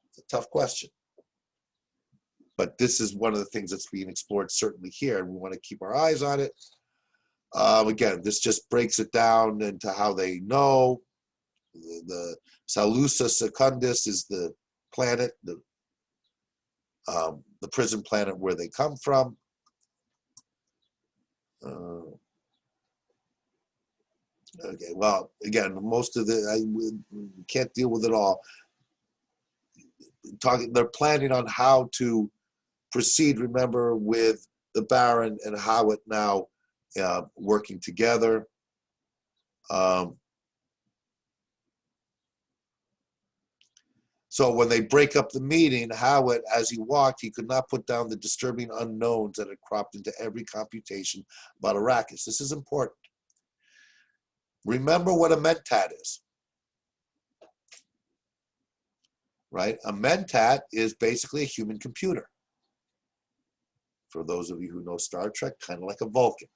It's a tough question. But this is one of the things that's being explored certainly here, and we want to keep our eyes on it. Again, this just breaks it down into how they know. The Salusa Secundus is the planet, the prison planet where they come from. Okay, well, again, most of we can't deal with it all. They're planning on how to proceed, remember, with the Baron and Hawat now working together. So when they break up the meeting, Hawat, as he walked, he could not put down the disturbing unknowns that had cropped into every computation about Arrakis. This is important. Remember what a mentat is, right? A mentat is basically a human computer. For those of you who know Star Trek, kind of like a Vulcan.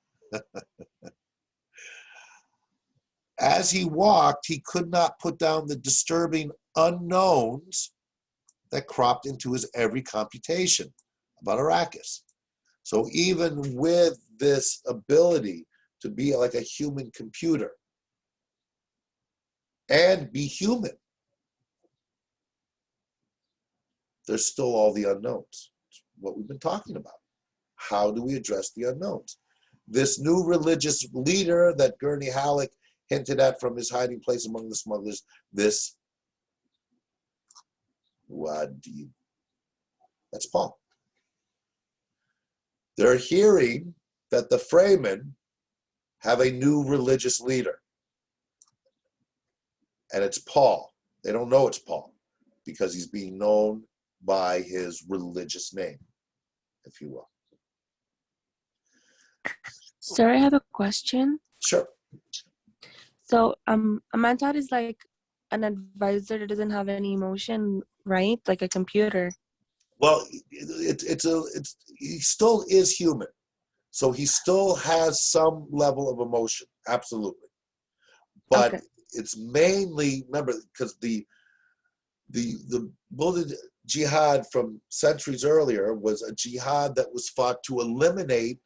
As he walked, he could not put down the disturbing unknowns that cropped into his every computation about Arrakis. So even with this ability to be like a human computer and be human, there's still all the unknowns. What we've been talking about. How do we address the unknowns? This new religious leader that Gurney Halleck hinted at from his hiding place among the smugglers, this Wadi, that's Paul. They're hearing that the Fremen have a new religious leader. And it's Paul. They don't know it's Paul because he's being known by his religious name, if you will. Sir, I have a question. Sure. So, a mentat is like an advisor that doesn't have any emotion, right? Like a computer. Well, he still is human, so he still has some level of emotion, absolutely. But okay. It's mainly, remember, because the Buddha jihad from centuries earlier was a jihad that was fought to eliminate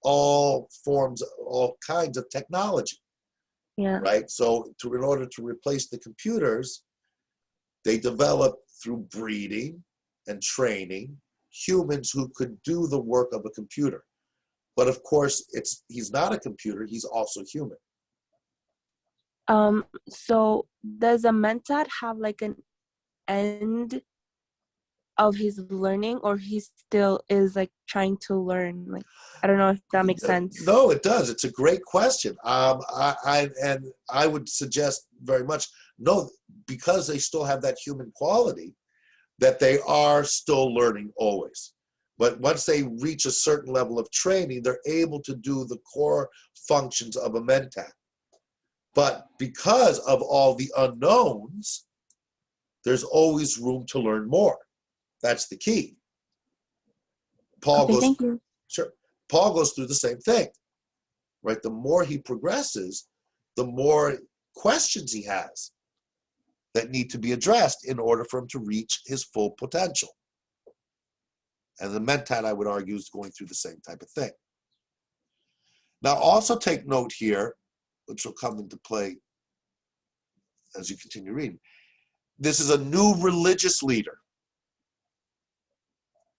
all forms, all kinds of technology, Yeah. right? So in order to replace the computers, they developed through breeding and training humans who could do the work of a computer. But of course, he's not a computer, he's also human. So does a mentat have like an end of his learning, or he still is like trying to learn? Like, I don't know if that makes sense. No, it does. It's a great question. I would suggest very much no, because they still have that human quality, that they are still learning always. But once they reach a certain level of training, they're able to do the core functions of a mentat. But because of all the unknowns, there's always room to learn more. That's the key. Okay, thank you. Sure. Paul goes through the same thing, right? The more he progresses, the more questions he has that need to be addressed in order for him to reach his full potential. And the mentat, I would argue, is going through the same type of thing. Now, also take note here, which will come into play as you continue reading. This is a new religious leader.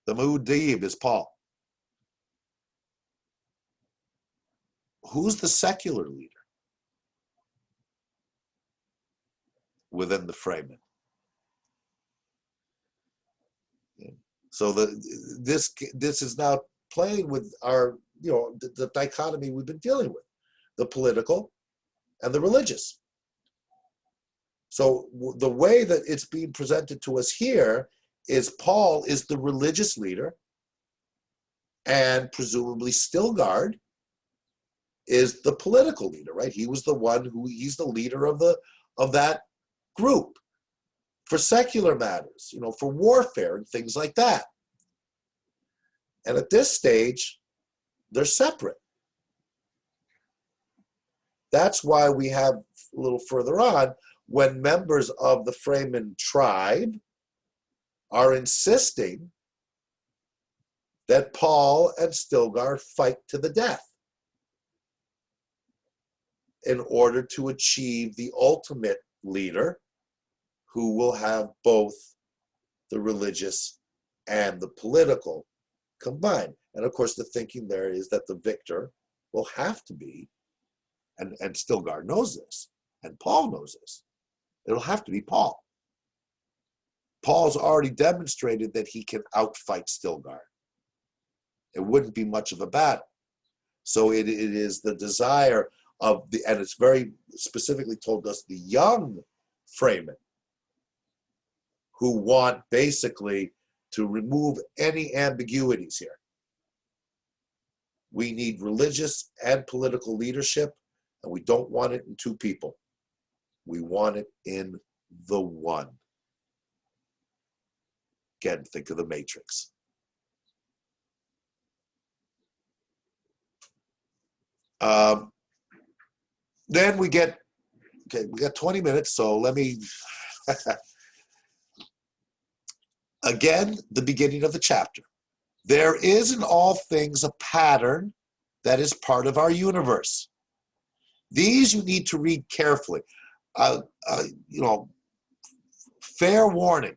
The Mu'addib is Paul. Who's the secular leader within the Fremen? So this is now playing with our, the dichotomy we've been dealing with, the political and the religious. So the way that it's being presented to us here is Paul is the religious leader, and presumably Stilgard is the political leader, right? He was the one he's the leader of that group for secular matters, for warfare and things like that. And at this stage, they're separate. That's why we have a little further on, when members of the Fremen tribe are insisting that Paul and Stilgar fight to the death in order to achieve the ultimate leader who will have both the religious and the political combined. And of course, the thinking there is that the victor will have to be, and Stilgar knows this, and Paul knows this, it'll have to be Paul. Paul's already demonstrated that he can outfight Stilgar. It wouldn't be much of a battle. So it is the desire of and it's very specifically told us, the young Fremen who want basically to remove any ambiguities here. We need religious and political leadership, and we don't want it in two people. We want it in the one. Again, think of the Matrix. Then we got 20 minutes, so let me, again, the beginning of the chapter. There is in all things a pattern that is part of our universe. These you need to read carefully. Fair warning.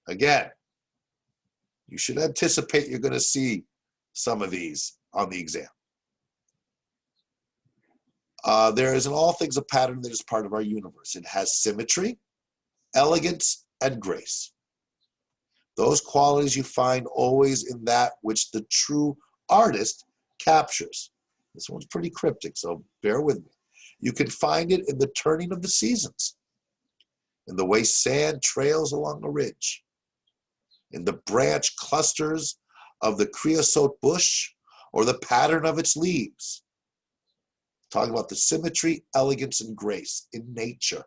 Again, you should anticipate you're going to see some of these on the exam. There is in all things a pattern that is part of our universe. It has symmetry, elegance, and grace. Those qualities you find always in that which the true artist captures. This one's pretty cryptic, so bear with me. You can find it in the turning of the seasons, in the way sand trails along a ridge, in the branch clusters of the creosote bush, or the pattern of its leaves. Talking about the symmetry, elegance, and grace in nature.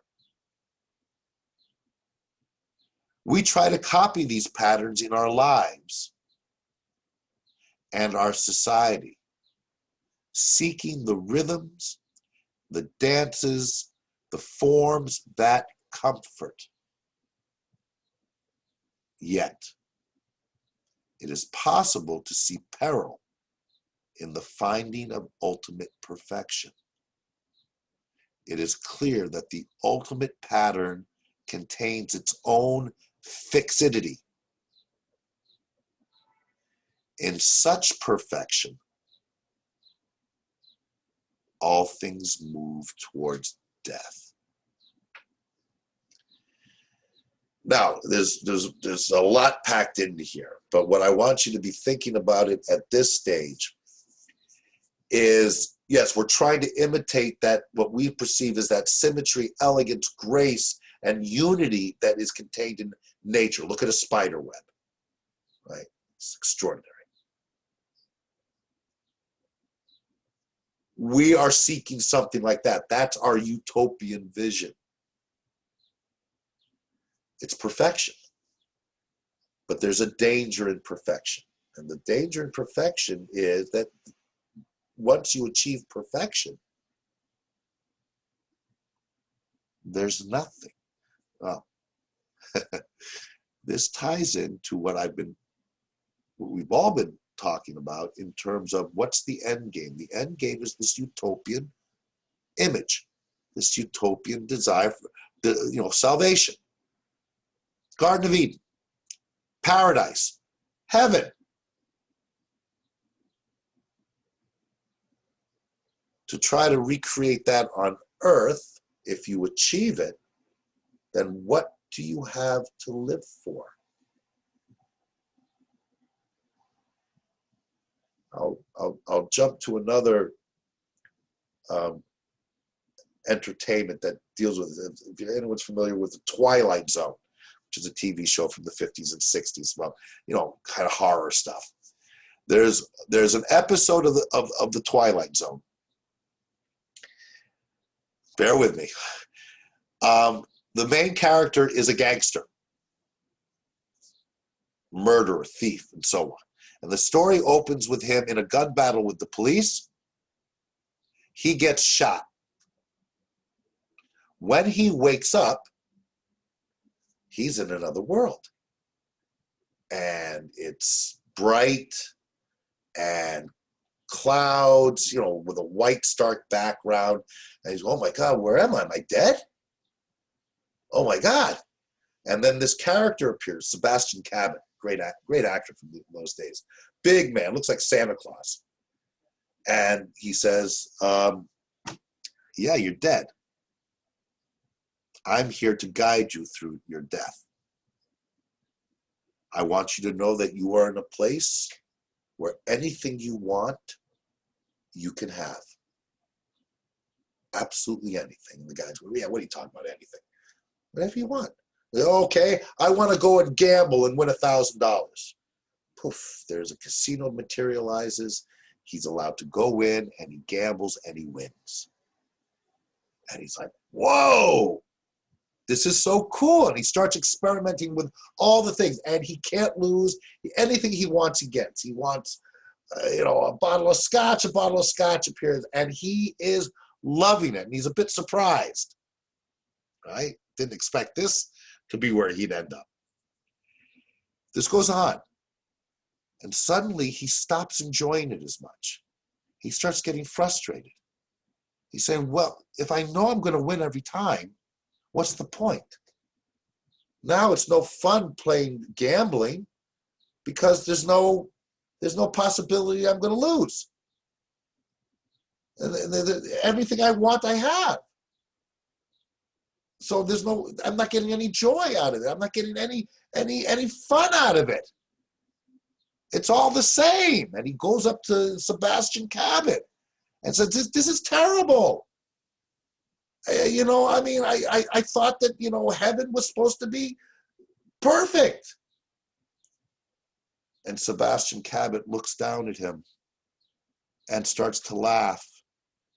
We try to copy these patterns in our lives and our society, seeking the rhythms, the dances, the forms that comfort. Yet, it is possible to see peril in the finding of ultimate perfection. It is clear that the ultimate pattern contains its own fixity. In such perfection, all things move towards death. Now, there's a lot packed into here, but what I want you to be thinking about it at this stage is, yes, we're trying to imitate that, what we perceive as that symmetry, elegance, grace, and unity that is contained in nature. Look at a spider web, right? It's extraordinary. We are seeking something like that. That's our utopian vision. It's perfection. But there's a danger in perfection. And the danger in perfection is that once you achieve perfection, there's nothing. Well, this ties into what we've all been talking about in terms of what's the end game. The end game is this utopian image, this utopian desire for salvation, Garden of Eden, paradise, heaven. To try to recreate that on earth, if you achieve it, then what do you have to live for? I'll jump to another entertainment that deals with, if anyone's familiar with the Twilight Zone, which is a TV show from the 50s and 60s about, kind of horror stuff. There's an episode of the Twilight Zone. Bear with me. The main character is a gangster, murderer, thief, and so on. And the story opens with him in a gun battle with the police. He gets shot. When he wakes up, he's in another world. And it's bright and clouds, with a white stark background. And he's, oh my God, where am I? Am I dead? Oh my God. And then this character appears, Sebastian Cabot, great actor from those days. Big man, looks like Santa Claus. And he says, yeah, you're dead. I'm here to guide you through your death. I want you to know that you are in a place where anything you want, you can have. Absolutely anything. And the guy's going, yeah, what are you talking about? Anything. Whatever you want. Okay, I want to go and gamble and win $1,000. Poof, there's a casino materializes. He's allowed to go in and he gambles and he wins. And he's like, whoa, this is so cool. And he starts experimenting with all the things and he can't lose. Anything he wants, he gets. He wants, a bottle of scotch appears and he is loving it. And he's a bit surprised, right? Didn't expect this to be where he'd end up. This goes on. And suddenly he stops enjoying it as much. He starts getting frustrated. He's saying, well, if I know I'm going to win every time, what's the point? Now it's no fun playing gambling because there's no possibility I'm going to lose. And everything I want, I have. So I'm not getting any joy out of it. I'm not getting any fun out of it. It's all the same. And he goes up to Sebastian Cabot and says, this is terrible. I thought that, heaven was supposed to be perfect. And Sebastian Cabot looks down at him and starts to laugh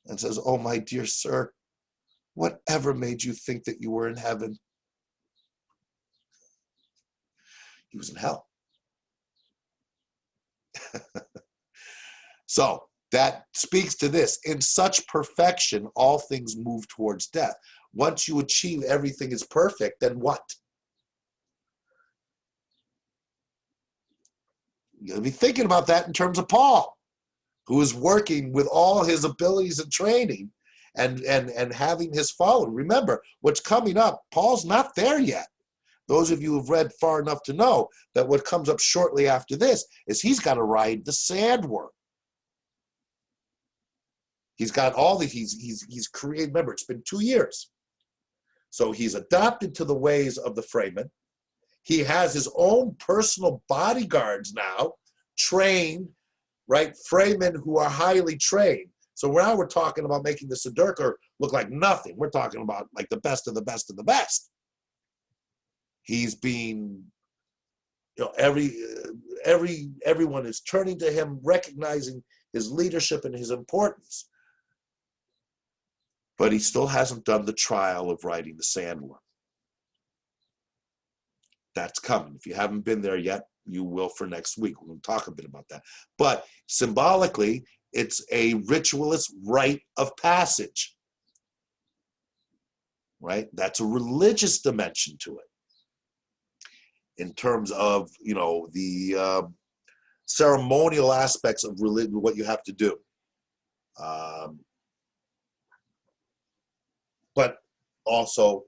and says, oh, my dear sir, whatever made you think that you were in heaven? He was in hell. So that speaks to this. In such perfection, all things move towards death. Once you achieve everything is perfect, then what? You'll be thinking about that in terms of Paul. who is working with all his abilities and training and having his following. Remember, what's coming up, Paul's not there yet. Those of you who've read far enough to know that what comes up shortly after this is he's got to ride the sandworm. He's got all the, he's created, remember, it's been 2 years. So he's adopted to the ways of the Fremen. He has his own personal bodyguards now, trained, right? Fremen who are highly trained. So now we're talking about making the Sidurkar look like nothing. We're talking about like the best of the best of the best. He's being, you know, everyone is turning to him, recognizing his leadership and his importance. But he still hasn't done the trial of riding the sandworm. That's coming. If you haven't been there yet, you will for next week. We're going to talk a bit about that. But symbolically, it's a ritualist rite of passage, right? That's a religious dimension to it. In terms of, you know, the ceremonial aspects of religion, what you have to do. But also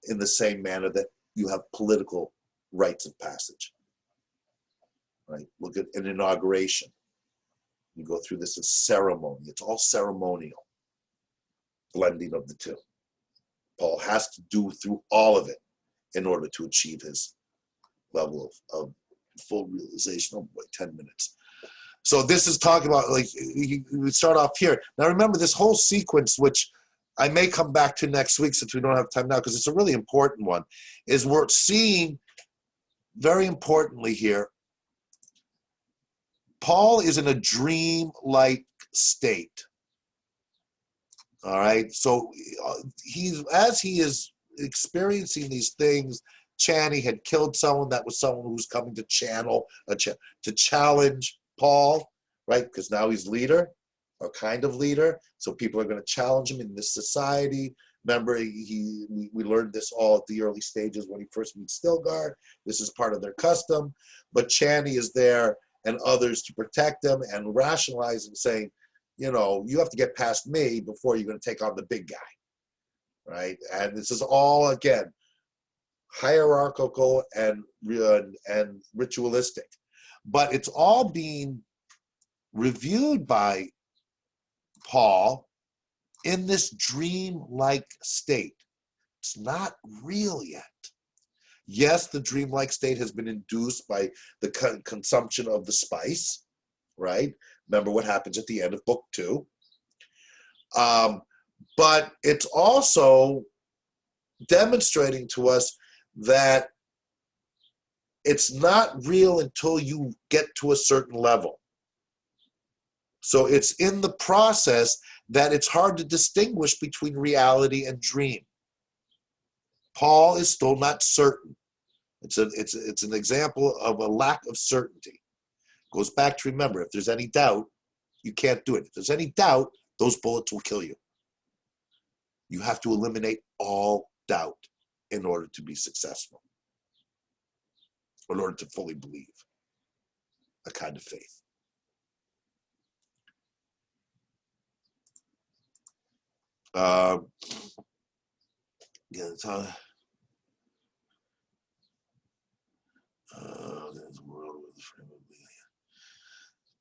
in the same manner that you have political rites of passage, right? Look at an inauguration. You go through this as ceremony. It's all ceremonial, blending of the two. Paul has to do through all of it in order to achieve his level of full realization. Oh boy, 10 minutes. So this is talking about, like, we start off here. Now remember this whole sequence, which I may come back to next week since we don't have time now, because it's a really important one, is we're seeing very importantly here, Paul is in a dream-like state. All right, so as he is experiencing these things, Chani had killed someone. That was someone who was coming to to challenge Paul, right? Because now he's leader, or kind of leader. So people are going to challenge him in this society. Remember, we learned this all at the early stages when he first meets Stilgar. This is part of their custom. But Chani is there and others to protect them and rationalize and saying, you know, you have to get past me before you're going to take on the big guy, right? And this is all, again, hierarchical and ritualistic. But it's all being reviewed by Paul in this dream-like state. It's not real yet. Yes, the dream-like state has been induced by the consumption of the spice, right? Remember what happens at the end of book 2. But it's also demonstrating to us that it's not real until you get to a certain level. So it's in the process that it's hard to distinguish between reality and dream. Paul is still not certain. It's an example of a lack of certainty. Goes back to, remember, if there's any doubt, you can't do it. If there's any doubt, those bullets will kill you. You have to eliminate all doubt in order to be successful, in order to fully believe a kind of faith. Yeah, it's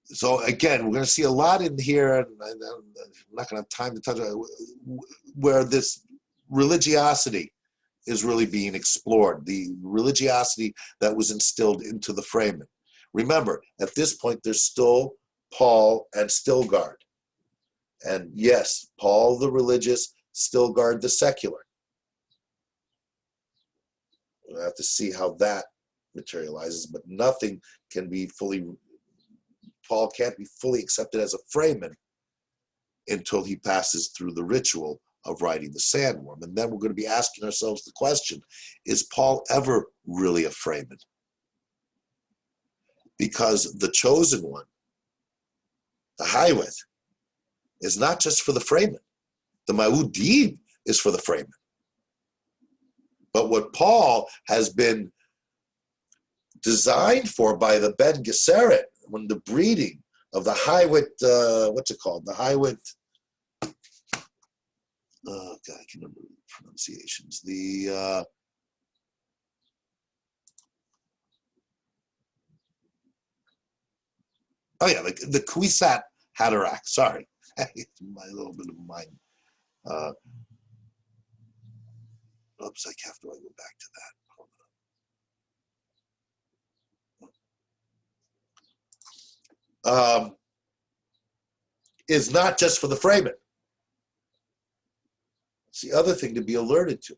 so again, we're going to see a lot in here, and I'm not going to have time to touch on it, where this religiosity is really being explored, the religiosity that was instilled into the Fremen. Remember, at this point, there's still Paul and Stilgar. And yes, Paul the religious, Stilgar the secular. We'll have to see how that materializes, but nothing can be fully, Paul can't be fully accepted as a Fremen until he passes through the ritual of riding the sandworm. And then we're going to be asking ourselves the question, is Paul ever really a Fremen? Because the chosen one, the Hayawith, is not just for the Fremen. The Ma'udib is for the Fremen. But what Paul has been designed for by the Ben Gesserit, when the breeding of the Highwit, what's it called? The Highwit, oh God, I can remember the pronunciations. The, oh yeah, the Kwisatz Haderach, sorry. My little bit of mind. Oops, I have to go back to that. Is not just for the Fremen. It's the other thing to be alerted to.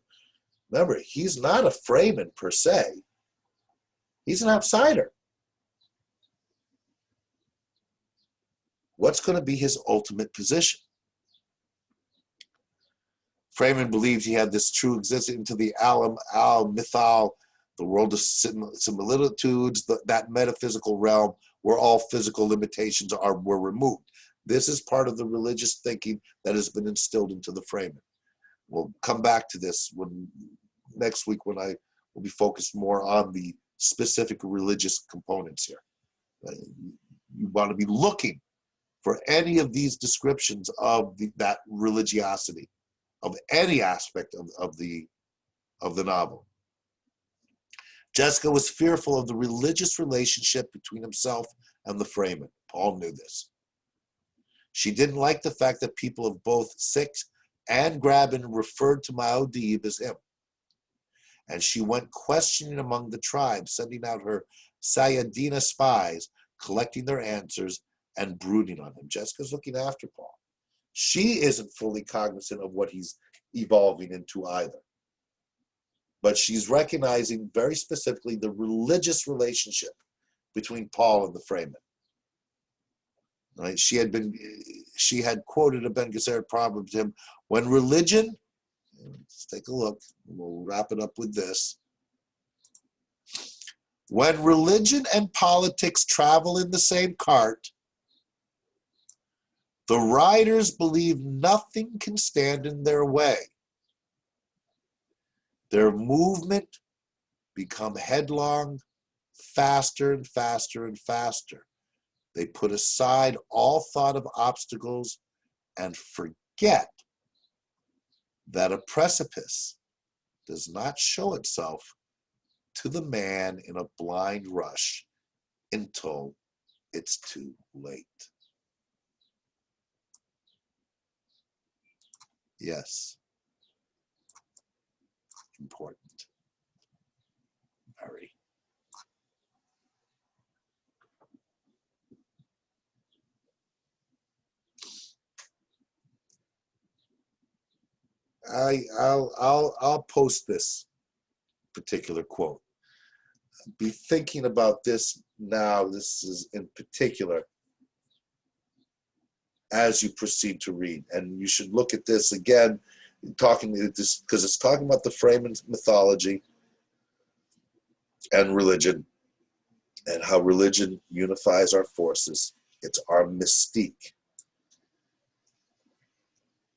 Remember, he's not a Fremen per se. He's an outsider. What's going to be his ultimate position? Fremen believed he had this true existence into the al-Mithal, the world of similitudes, that metaphysical realm where all physical limitations were removed. This is part of the religious thinking that has been instilled into the Fremen. We'll come back to this next week when I will be focused more on the specific religious components here. You want to be looking for any of these descriptions of that religiosity, of any aspect of the novel. Jessica was fearful of the religious relationship between himself and the Fremen. Paul knew this. She didn't like the fact that people of both Sikhs and Graben referred to Muad'Dib as him. And she went questioning among the tribes, sending out her Sayadina spies, collecting their answers and brooding on him. Jessica's looking after Paul. She isn't fully cognizant of what he's evolving into either. But she's recognizing very specifically the religious relationship between Paul and the Fremen. Right? She had quoted a Ben Gesserit proverb to him, when religion, let's take a look, we'll wrap it up with this. When religion and politics travel in the same cart, the riders believe nothing can stand in their way. Their movement become headlong, faster and faster and faster. They put aside all thought of obstacles and forget that a precipice does not show itself to the man in a blind rush until it's too late. Yes. Important. Very. I'll post this particular quote. Be thinking about this now. This is in particular as you proceed to read, and you should look at this again, talking this because it's talking about the Fremen mythology and religion, and how religion unifies our forces. It's our mystique.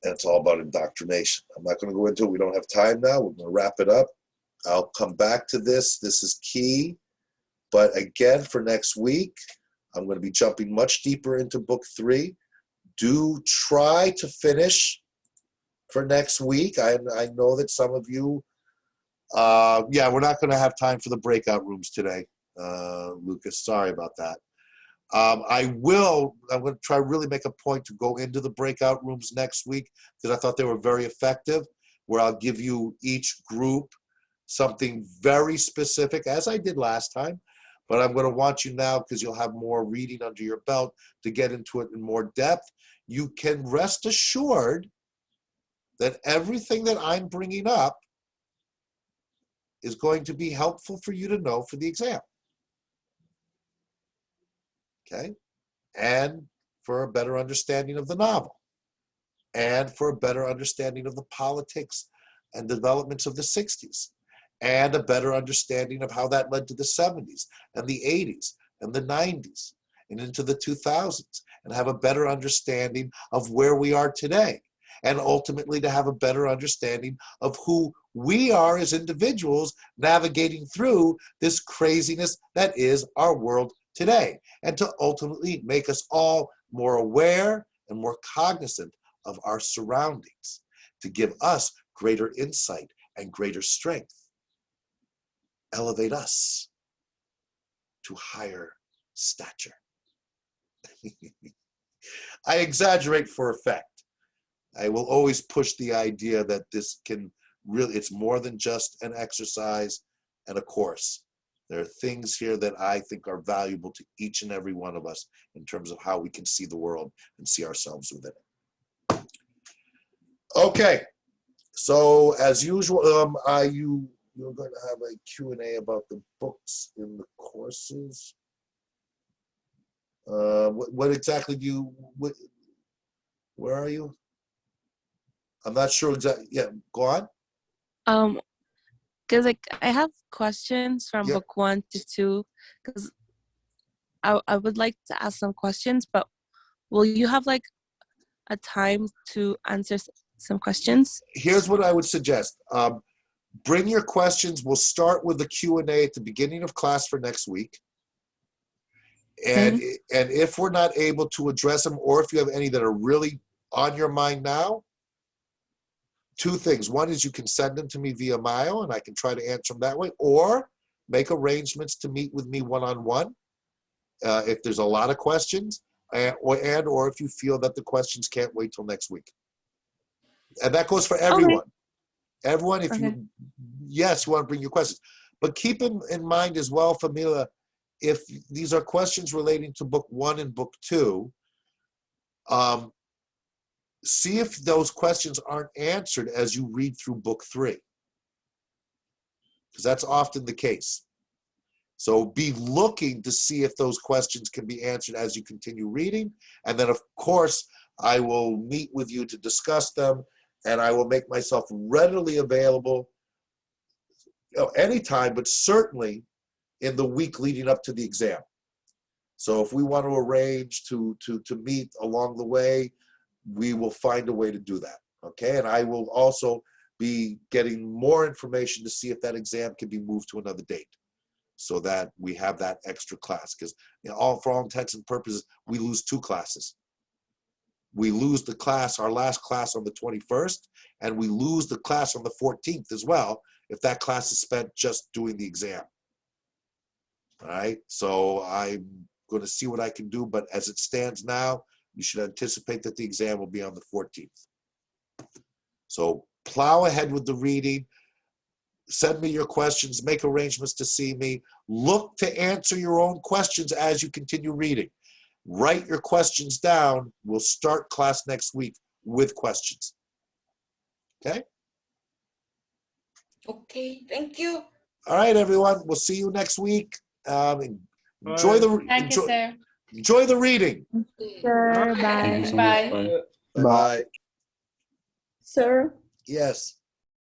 And it's all about indoctrination. I'm not going to go into it. We don't have time now. We're going to wrap it up. I'll come back to this. This is key. But again, for next week, I'm going to be jumping much deeper into book 3. Do try to finish for next week. I know that some of you, we're not going to have time for the breakout rooms today, Lucas. Sorry about that. I'm going to try to really make a point to go into the breakout rooms next week because I thought they were very effective, where I'll give you each group something very specific, as I did last time. But I'm going to want you now, because you'll have more reading under your belt, to get into it in more depth. You can rest assured that everything that I'm bringing up is going to be helpful for you to know for the exam. Okay? And for a better understanding of the novel. And for a better understanding of the politics and developments of the 60s. And a better understanding of how that led to the 70s and the 80s and the 90s and into the 2000s, and have a better understanding of where we are today, and ultimately to have a better understanding of who we are as individuals navigating through this craziness that is our world today, and to ultimately make us all more aware and more cognizant of our surroundings, to give us greater insight and greater strength, elevate us to higher stature. I exaggerate for effect. I will always push the idea that this can really, it's more than just an exercise and a course. There are things here that I think are valuable to each and every one of us in terms of how we can see the world and see ourselves within it. Okay, so as usual, you're going to have a Q&A about the books in the courses. What exactly do you, where are you? I'm not sure exactly. Yeah, go on. Because like I have questions from Yeah. book 1 to 2, because I would like to ask some questions, but will you have like a time to answer some questions? Here's what I would suggest. Bring your questions. We'll start with the Q&A at the beginning of class for next week. And if we're not able to address them, or if you have any that are really on your mind now, two things. One is you can send them to me via mail and I can try to answer them that way, or make arrangements to meet with me one-on-one if there's a lot of questions, or if you feel that the questions can't wait till next week. And that goes for everyone. Okay. Everyone, if you, yes, you want to bring your questions. But keep in mind as well, Famila, if these are questions relating to book 1 and book 2, see if those questions aren't answered as you read through book 3, because that's often the case. So be looking to see if those questions can be answered as you continue reading. And then, of course, I will meet with you to discuss them, and I will make myself readily available, anytime, but certainly in the week leading up to the exam. So if we want to arrange to meet along the way, we will find a way to do that, okay? And I will also be getting more information to see if that exam can be moved to another date, so that we have that extra class. Because for all intents and purposes, we lose 2 classes. We lose the class, our last class on the 21st, and we lose the class on the 14th as well, if that class is spent just doing the exam. All right, so I'm going to see what I can do, but as it stands now, you should anticipate that the exam will be on the 14th. So plow ahead with the reading. Send me your questions, make arrangements to see me. Look to answer your own questions as you continue reading. Write your questions down. We'll start class next week with questions. Okay? Okay, thank you. All right, everyone. We'll see you next week. Enjoy Thank you, sir. enjoy the reading. Sure, Thank you bye. so Bye. much. Bye. Bye-bye. Sir, Yes.